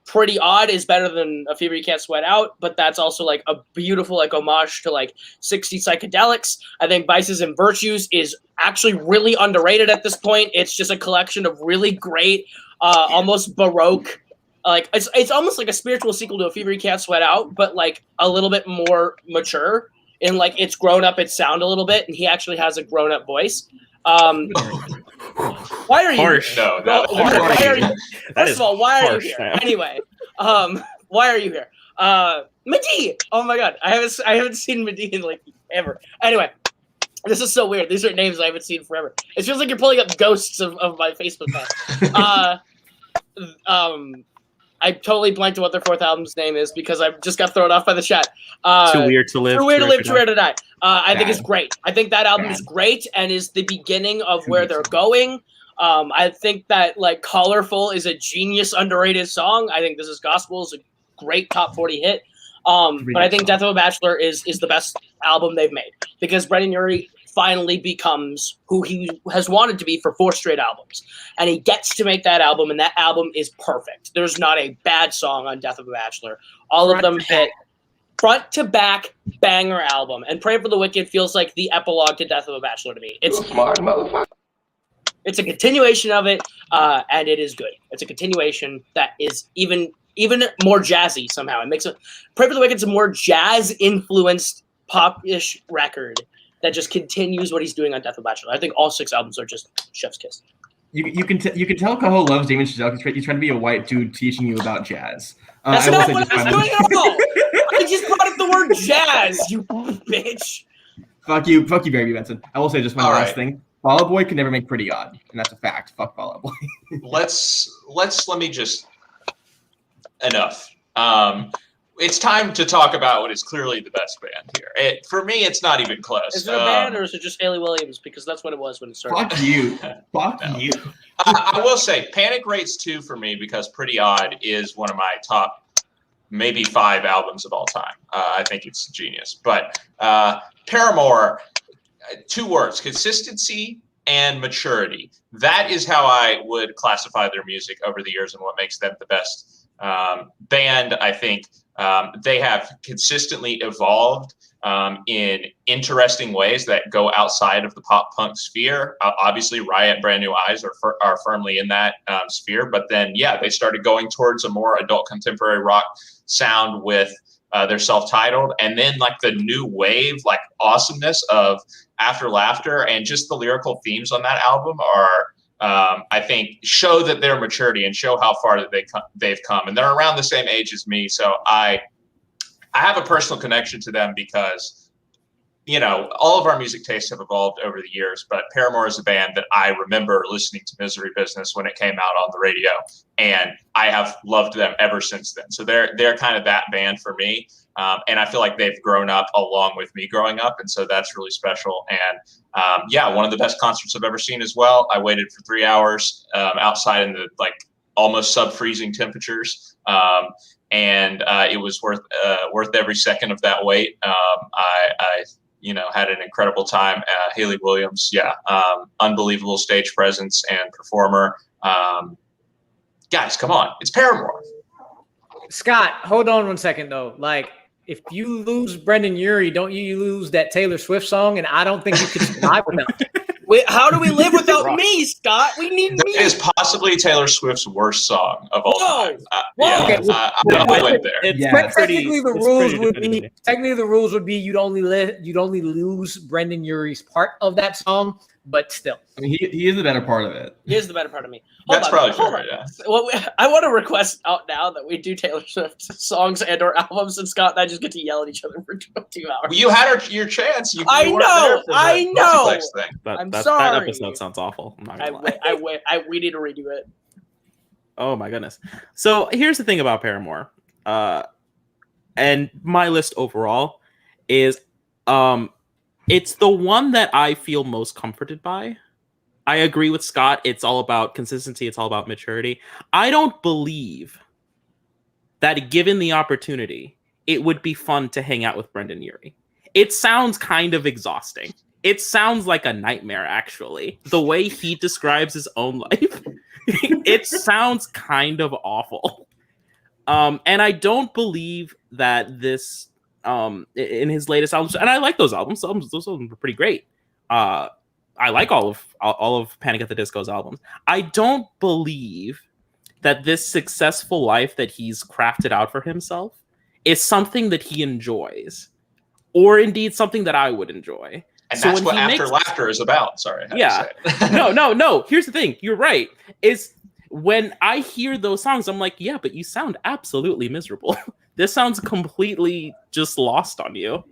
Pretty Odd is better than A Fever You Can't Sweat Out, but that's also like a beautiful like homage to like 60s psychedelics. I think Vices and Virtues is actually really underrated at this point. It's just a collection of really great, almost Baroque, like it's almost like a spiritual sequel to A Fever You Can't Sweat Out, but like a little bit more mature and like it's grown up its sound a little bit, and he actually has a grown up voice. Why are you? Harsh. No, why are you? First of all, why are you here? Now. Anyway, why are you here? Medee. Oh my God, I haven't seen Medee in like ever. Anyway, this is so weird. These are names I haven't seen forever. It feels like you're pulling up ghosts of my Facebook past. I totally blanked on what their 4th album's name is because I just got thrown off by the chat. Too Weird to Live. Too Weird to Live, Too Rare to Die. I think it's great. I think that album is great and is the beginning of where they're going. I think that like Colorful is a genius underrated song. I think This Is Gospel is a great top 40 hit. But I think Death of a Bachelor is the best album they've made because Brendon Urie finally becomes who he has wanted to be for 4 straight albums. And he gets to make that album, and that album is perfect. There's not a bad song on Death of a Bachelor. All of them hit front to back banger album. And Pray for the Wicked feels like the epilogue to Death of a Bachelor to me. It's smart, motherfucker. It's a continuation of it, and it is good. It's a continuation that is even more jazzy somehow. It makes it Pray for the Wicked's a more jazz-influenced pop-ish record that just continues what he's doing on Death of a Bachelor. I think all 6 albums are just chef's kiss. You can tell Coho loves Damien Chazelle. He's trying to be a white dude teaching you about jazz. That's not what I was doing at all. I just brought up the word jazz, you bitch. Fuck you, Barry Benson. I will say just one last thing. Fall Out Boy can never make Pretty Odd, and that's a fact. Fuck Fall Out Boy. let me just enough. it's time to talk about what is clearly the best band here. For me, it's not even close. Is it a band or is it just Hayley Williams? Because that's what it was when it started. Fuck you. Fuck No. you. I will say Panic rates 2 for me because Pretty Odd is one of my top maybe 5 albums of all time. I think it's genius. But Paramore, 2 words, consistency and maturity. That is how I would classify their music over the years and what makes them the best band. I think they have consistently evolved in interesting ways that go outside of the pop punk sphere. Obviously, Riot, Brand New Eyes are firmly in that sphere. But then, yeah, they started going towards a more adult contemporary rock sound with their self-titled, and then like the new wave, like awesomeness of After Laughter, and just the lyrical themes on that album are, I think, show that their maturity and show how far that they've come. And they're around the same age as me, so I have a personal connection to them because, you know, all of our music tastes have evolved over the years, but Paramore is a band that I remember listening to Misery Business when it came out on the radio, and I have loved them ever since then. So they're kind of that band for me, and I feel like they've grown up along with me growing up, and so that's really special. And yeah, one of the best concerts I've ever seen as well. I waited for 3 hours outside in the like almost sub-freezing temperatures. And it was worth every second of that wait. I had an incredible time. Hayley Williams, unbelievable stage presence and performer. Guys, come on, it's Paramore. Scott, hold on 1 second though. Like, if you lose Brendon Urie, don't you lose that Taylor Swift song? And I don't think you can survive without it. Wait, how do we live without me, Scott? We need me. It is possibly Taylor Swift's worst song of all time. Okay. I went there. Technically, the rules would be you'd only lose Brendon Urie's part of that song, but still. I mean, he is the better part of it. He is the better part of me. That's probably fair, yeah. Well, I want to request out now that we do Taylor Swift songs and or albums, and Scott and I just get to yell at each other for 2 hours. Well, you had your chance. You I know. That sorry. episode sounds awful. I'm not gonna lie. We need to redo it. Oh my goodness. So here's the thing about Paramore, and my list overall is, it's the one that I feel most comforted by. I agree with Scott. It's all about consistency. It's all about maturity. I don't believe that given the opportunity, it would be fun to hang out with Brendon Urie. It sounds kind of exhausting. It sounds like a nightmare, actually. The way he describes his own life, it sounds kind of awful. And I don't believe that this, in his latest albums, and I like those albums. Those albums were pretty great. I like all of Panic at the Disco's albums. I don't believe that this successful life that he's crafted out for himself is something that he enjoys, or indeed something that I would enjoy. And so that's what After Laughter is about. Sorry. No. Here's the thing. You're right. Is when I hear those songs, I'm like, yeah, but you sound absolutely miserable. This sounds completely just lost on you.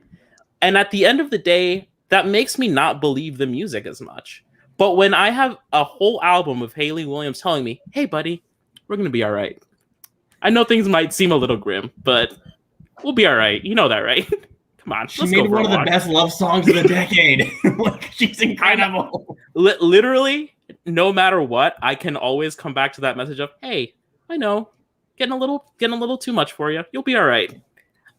And at the end of the day, that makes me not believe the music as much. But when I have a whole album of Hayley Williams telling me, hey, buddy, we're going to be all right. I know things might seem a little grim, but we'll be all right. You know that, right? Come on. She made one of the best love songs of the decade. Like, she's incredible. Literally, no matter what, I can always come back to that message of, hey, I know, getting a little too much for you. You'll be all right.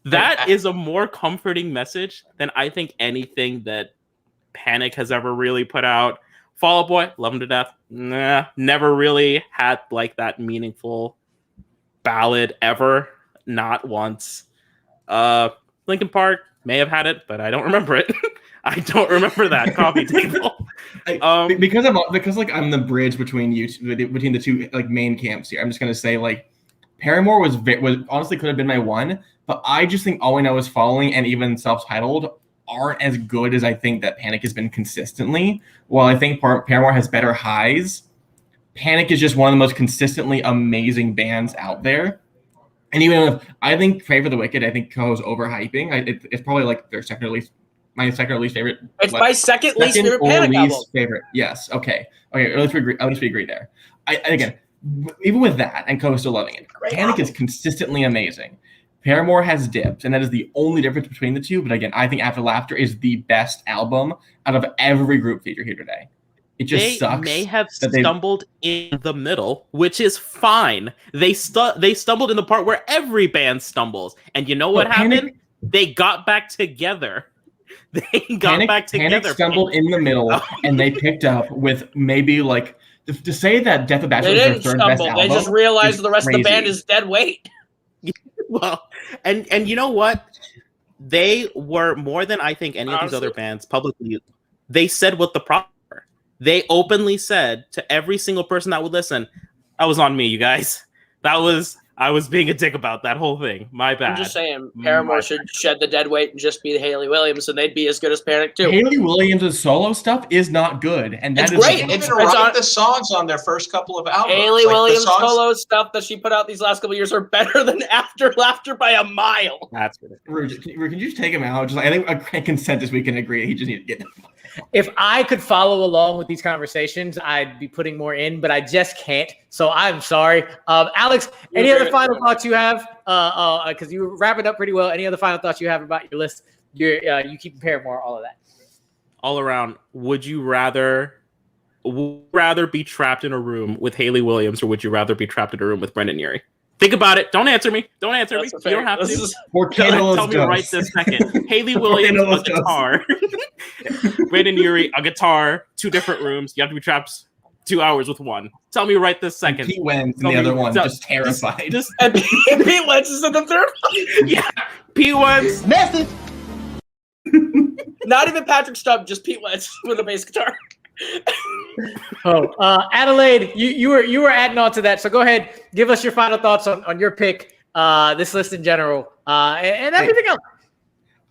That is a more comforting message than I think anything that Panic has ever really put out. Fall Out Boy, love him to death. Nah, never really had like that meaningful ballad ever. Not once. Linkin Park may have had it, but I don't remember it. I don't remember that coffee table. Because I'm the bridge between the two like main camps here. I'm just gonna say like Paramore was honestly could have been my one, but I just think All We Know Is Following and even self-titled aren't as good as I think that Panic has been consistently. While I think Paramore has better highs, Panic is just one of the most consistently amazing bands out there. And even if I think Pray for the Wicked, I think Co's overhyping. It's probably like my second or least favorite. It's my second least favorite Panic album. Favorite. Yes. Okay. At least we agree there. Again, even with that, and Co is still loving it. Panic is consistently amazing. Paramore has dips, and that is the only difference between the two. But again, I think After Laughter is the best album out of every group featured here today. It just sucks. They may have stumbled in the middle, which is fine. They stumbled in the part where every band stumbles, and you know what happened? They got back together. Panic stumbled in the middle, and they picked up with maybe like to say that Death of Bachelor is their third best album. They just realized the rest of the band is dead weight. Well, and you know what? They were more than I think any of these other bands publicly. They said what the problem were. They openly said to every single person that would listen, "That was on me, you guys. I was being a dick about that whole thing. My bad." I'm just saying, Paramore should shed the dead weight and just be the Hayley Williams, and they'd be as good as Panic too. Hayley Williams' solo stuff is not good, and that is great. It's write the songs on their first couple of albums. Hayley Williams' solo stuff that she put out these last couple of years are better than After Laughter by a mile. That's ridiculous. Can you just take him out? I think a consensus we can agree. He just needs to get him. If I could follow along with these conversations, I'd be putting more in, but I just can't. So I'm sorry. Alex, any other final thoughts you have? Because you wrap it up pretty well. Any other final thoughts you have about your list? You keep Paramore, all of that. All around, would you rather be trapped in a room with Hayley Williams, or would you rather be trapped in a room with Brendon Urie? Think about it. Don't answer me. You don't have to. Tell me right this second. Hayley Williams, a guitar. Brendon Urie, a guitar. 2 different rooms. You have to be trapped 2 hours with one. Tell me right this second. Pete Wentz and the other one, just terrified. And Pete Wentz is in the third one. Yeah. Pete Wentz. Message. Not even Patrick Stubb, just Pete Wentz with a bass guitar. Adelaide, you were adding on to that, so go ahead, give us your final thoughts on your pick, this list in general, and everything else.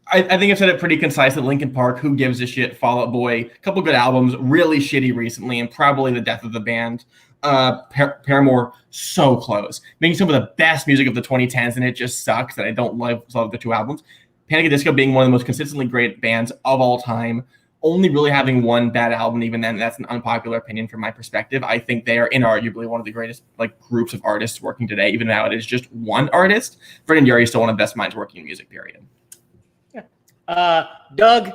I think I've said it pretty concisely. Linkin Park, Who Gives a Shit, Fall Out Boy, a couple good albums, really shitty recently, and probably the death of the band. Paramore, so close, making some of the best music of the 2010s, and it just sucks that I don't love the 2 albums. Panic at Disco being one of the most consistently great bands of all time. Only really having one bad album, even then, that's an unpopular opinion from my perspective. I think they are inarguably one of the greatest groups of artists working today, even now it is just one artist. Brendon Urie is still one of the best minds working in music, period. Yeah. Doug,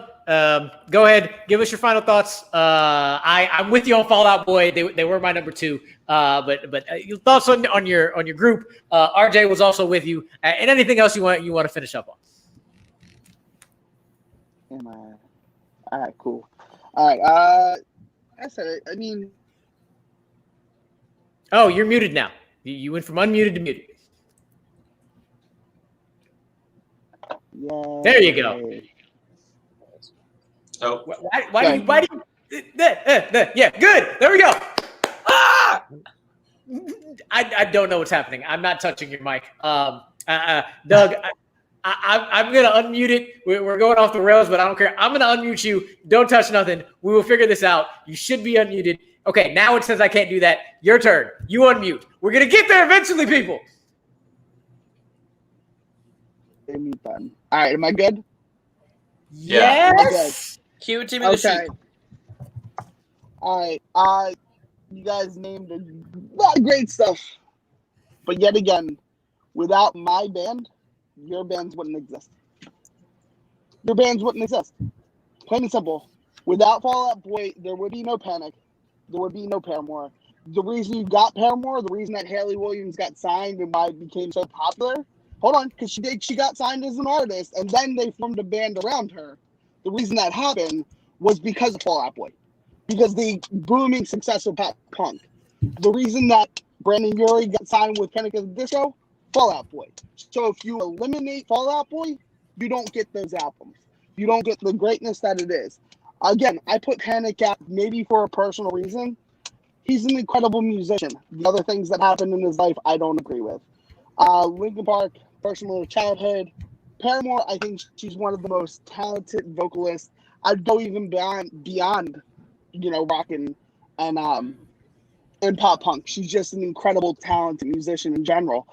go ahead, give us your final thoughts. I'm with you on Fall Out Boy. They were my number 2. But your thoughts on your group. RJ was also with you, and anything else you want to finish up on. All right, cool. All right, I said it. I mean, oh, you're muted now. You went from unmuted to muted. Yeah. There you go. Oh, why do you? Yeah, good. There we go. Ah! I don't know what's happening. I'm not touching your mic. Doug. I'm going to unmute it. We're going off the rails, but I don't care. I'm going to unmute you. Don't touch nothing. We will figure this out. You should be unmuted. Okay, now it says I can't do that. Your turn. You unmute. We're going to get there eventually, people. All right, am I good? Yes. Cue Timmy the Sheep. All right. You guys named a lot of great stuff. But yet again, without my band, your bands wouldn't exist. Your bands wouldn't exist. Plain and simple. Without Fall Out Boy, there would be no Panic. There would be no Paramore. The reason you got Paramore, the reason that Hayley Williams got signed and why it became so popular, because she got signed as an artist, and then they formed a band around her. The reason that happened was because of Fall Out Boy. Because the booming success of pop punk. The reason that Brendon Urie got signed with Panic at the Disco, Fall Out Boy. So if you eliminate Fall Out Boy, you don't get those albums. You don't get the greatness that it is. Again, I put Panic out maybe for a personal reason. He's an incredible musician. The other things that happened in his life, I don't agree with. Linkin Park, personal childhood. Paramore, I think she's one of the most talented vocalists. I'd go even beyond rock and pop punk. She's just an incredible, talented musician in general.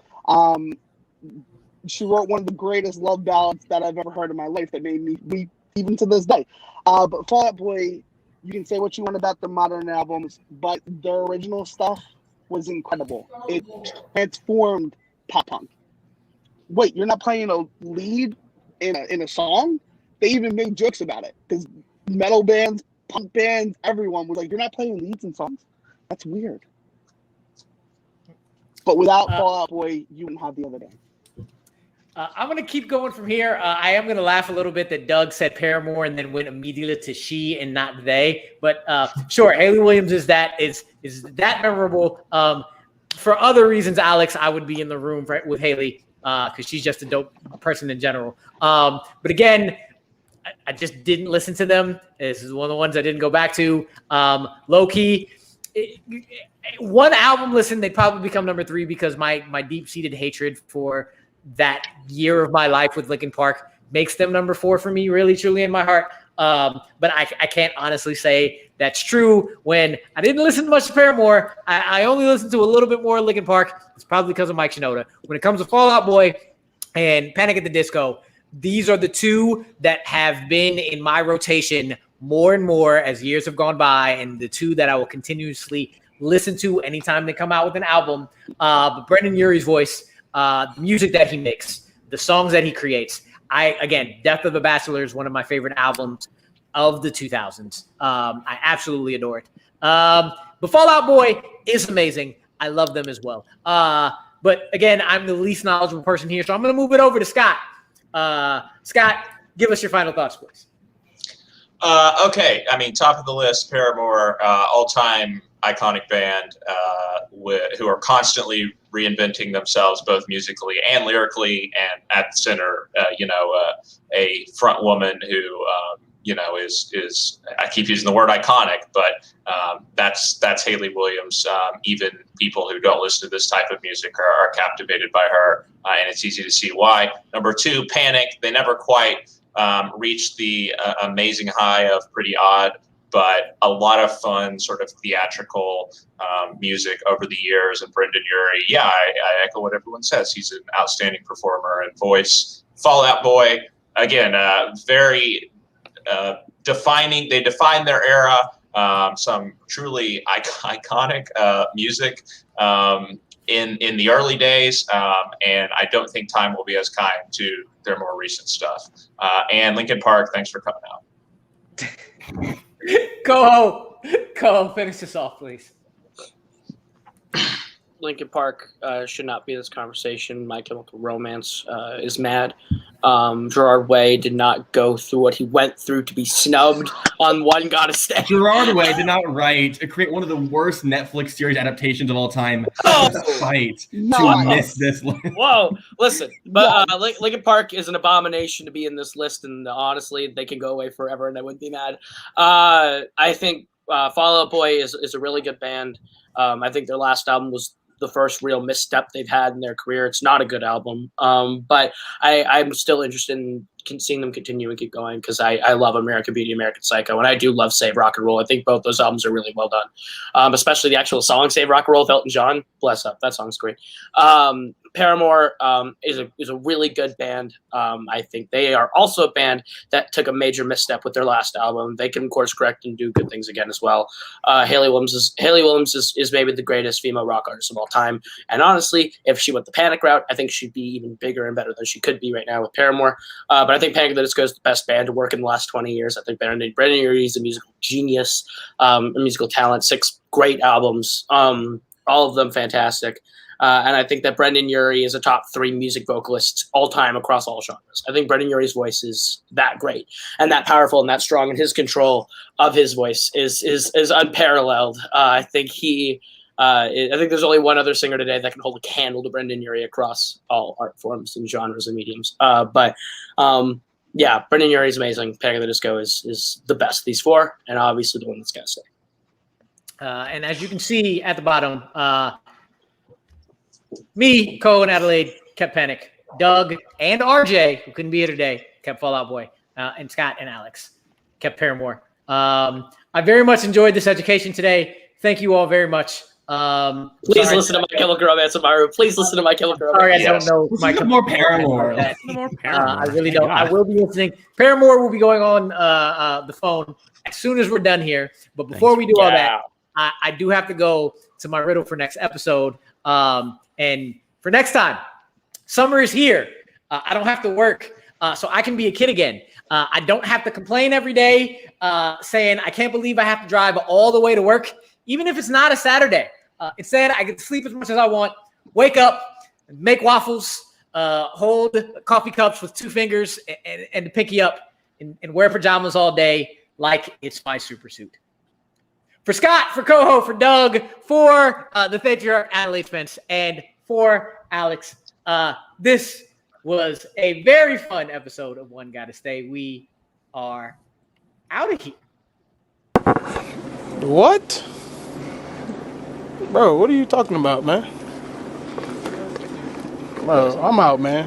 She wrote one of the greatest love ballads that I've ever heard in my life that made me weep even to this day. But Fall Out Boy, you can say what you want about the modern albums, but their original stuff was incredible. It transformed pop punk. wait, you're not playing a lead in a song? They even made jokes about it because metal bands, punk bands, everyone was like, "You're not playing leads in songs? That's weird." But without Fall Out Boy, you wouldn't have the other day. I'm going to keep going from here. I am going to laugh a little bit that Doug said Paramore and then went immediately to she and not they. But sure, Hayley Williams is that memorable. For other reasons, Alex, I would be in the room with Hayley because she's just a dope person in general. But again, I just didn't listen to them. This is one of the ones I didn't go back to. Low key, one album listen, they'd probably become number 3 because my deep-seated hatred for that year of my life with Linkin Park makes them number 4 for me, really, truly in my heart. But I can't honestly say that's true when I didn't listen much to Paramore. I only listened to a little bit more Linkin Park. It's probably because of Mike Shinoda. When it comes to Fall Out Boy and Panic at the Disco, these are the 2 that have been in my rotation more and more as years have gone by, and the 2 that I will continuously listen to anytime they come out with an album. But Brendon Urie's voice, the music that he makes, the songs that he creates. Again, Death of the Bachelor is one of my favorite albums of the 2000s. I absolutely adore it. But Fall Out Boy is amazing. I love them as well. But again, I'm the least knowledgeable person here, so I'm going to move it over to Scott. Scott, give us your final thoughts, please. Okay, I mean, top of the list, Paramore, all-time iconic band who are constantly reinventing themselves both musically and lyrically, and at the center, a front woman who, is I keep using the word iconic, but that's Hayley Williams. Even people who don't listen to this type of music are captivated by her, and it's easy to see why. Number 2, Panic. They never quite reached the amazing high of Pretty Odd, but a lot of fun sort of theatrical music over the years. And Brendon Urie, I echo what everyone says. He's an outstanding performer and voice. Fall Out Boy, again, very defining. They define their era. Some truly iconic music in the early days, and I don't think time will be as kind to their more recent stuff. And Linkin Park, thanks for coming out. Go, finish this off, please. Linkin Park should not be in this conversation. My Chemical Romance is mad. Gerard Way did not go through what he went through to be snubbed on One Gotta Stay. Gerard Way did not create one of the worst Netflix series adaptations of all time. Despite to miss this list. Whoa, listen, but Linkin Park is an abomination to be in this list, and honestly, they can go away forever, and I wouldn't be mad. I think Fall Out Boy is a really good band. I think their last album was the first real misstep they've had in their career. It's not a good album, but I'm still interested in seeing them continue and keep going because I love American Beauty, American Psycho, and I do love Save Rock and Roll. I think both those albums are really well done, especially the actual song Save Rock and Roll with Elton John. Bless up, that song's great. Paramore is a really good band. I think they are also a band that took a major misstep with their last album. They can course correct and do good things again as well. Hayley Williams is maybe the greatest female rock artist of all time. And honestly, if she went the Panic route, I think she'd be even bigger and better than she could be right now with Paramore. But I think Panic at the Disco is the best band to work in the last 20 years. I think Brendon Urie is a musical genius, a musical talent. 6 great albums, all of them fantastic. And I think that Brendon Urie is a top 3 music vocalist all time across all genres. I think Brendon Urie's voice is that great and that powerful and that strong, and his control of his voice is unparalleled. I think there's only one other singer today that can hold a candle to Brendon Urie across all art forms and genres and mediums. Brendon Urie is amazing. Panic at the Disco is the best of these 4, and obviously the one that's got to stay. And as you can see at the bottom, me, Cole, and Adelaide kept Panic. Doug and RJ, who couldn't be here today, kept Fall Out Boy. And Scott and Alex kept Paramore. I very much enjoyed this education today. Thank you all very much. Please listen to My Chemical Romance, Amaru. Please listen to My Chemical Romance. Sorry, I don't know. More Paramore. I really don't. I will be listening. Paramore will be going on the phone as soon as we're done here. But before we do all that, I do have to go to my riddle for next episode. And for next time, summer is here. I don't have to work, so I can be a kid again. I don't have to complain every day saying, I can't believe I have to drive all the way to work, even if it's not a Saturday. Instead, I get to sleep as much as I want, wake up, make waffles, hold coffee cups with 2 fingers and to pinky up and wear pajamas all day like it's my super suit. For Scott, for Coho, for Doug, for the Patriarch Adelaide Spence, and for Alex, this was a very fun episode of One Gotta Stay. We are out of here. What? Bro, what are you talking about, man? Bro, I'm out, man.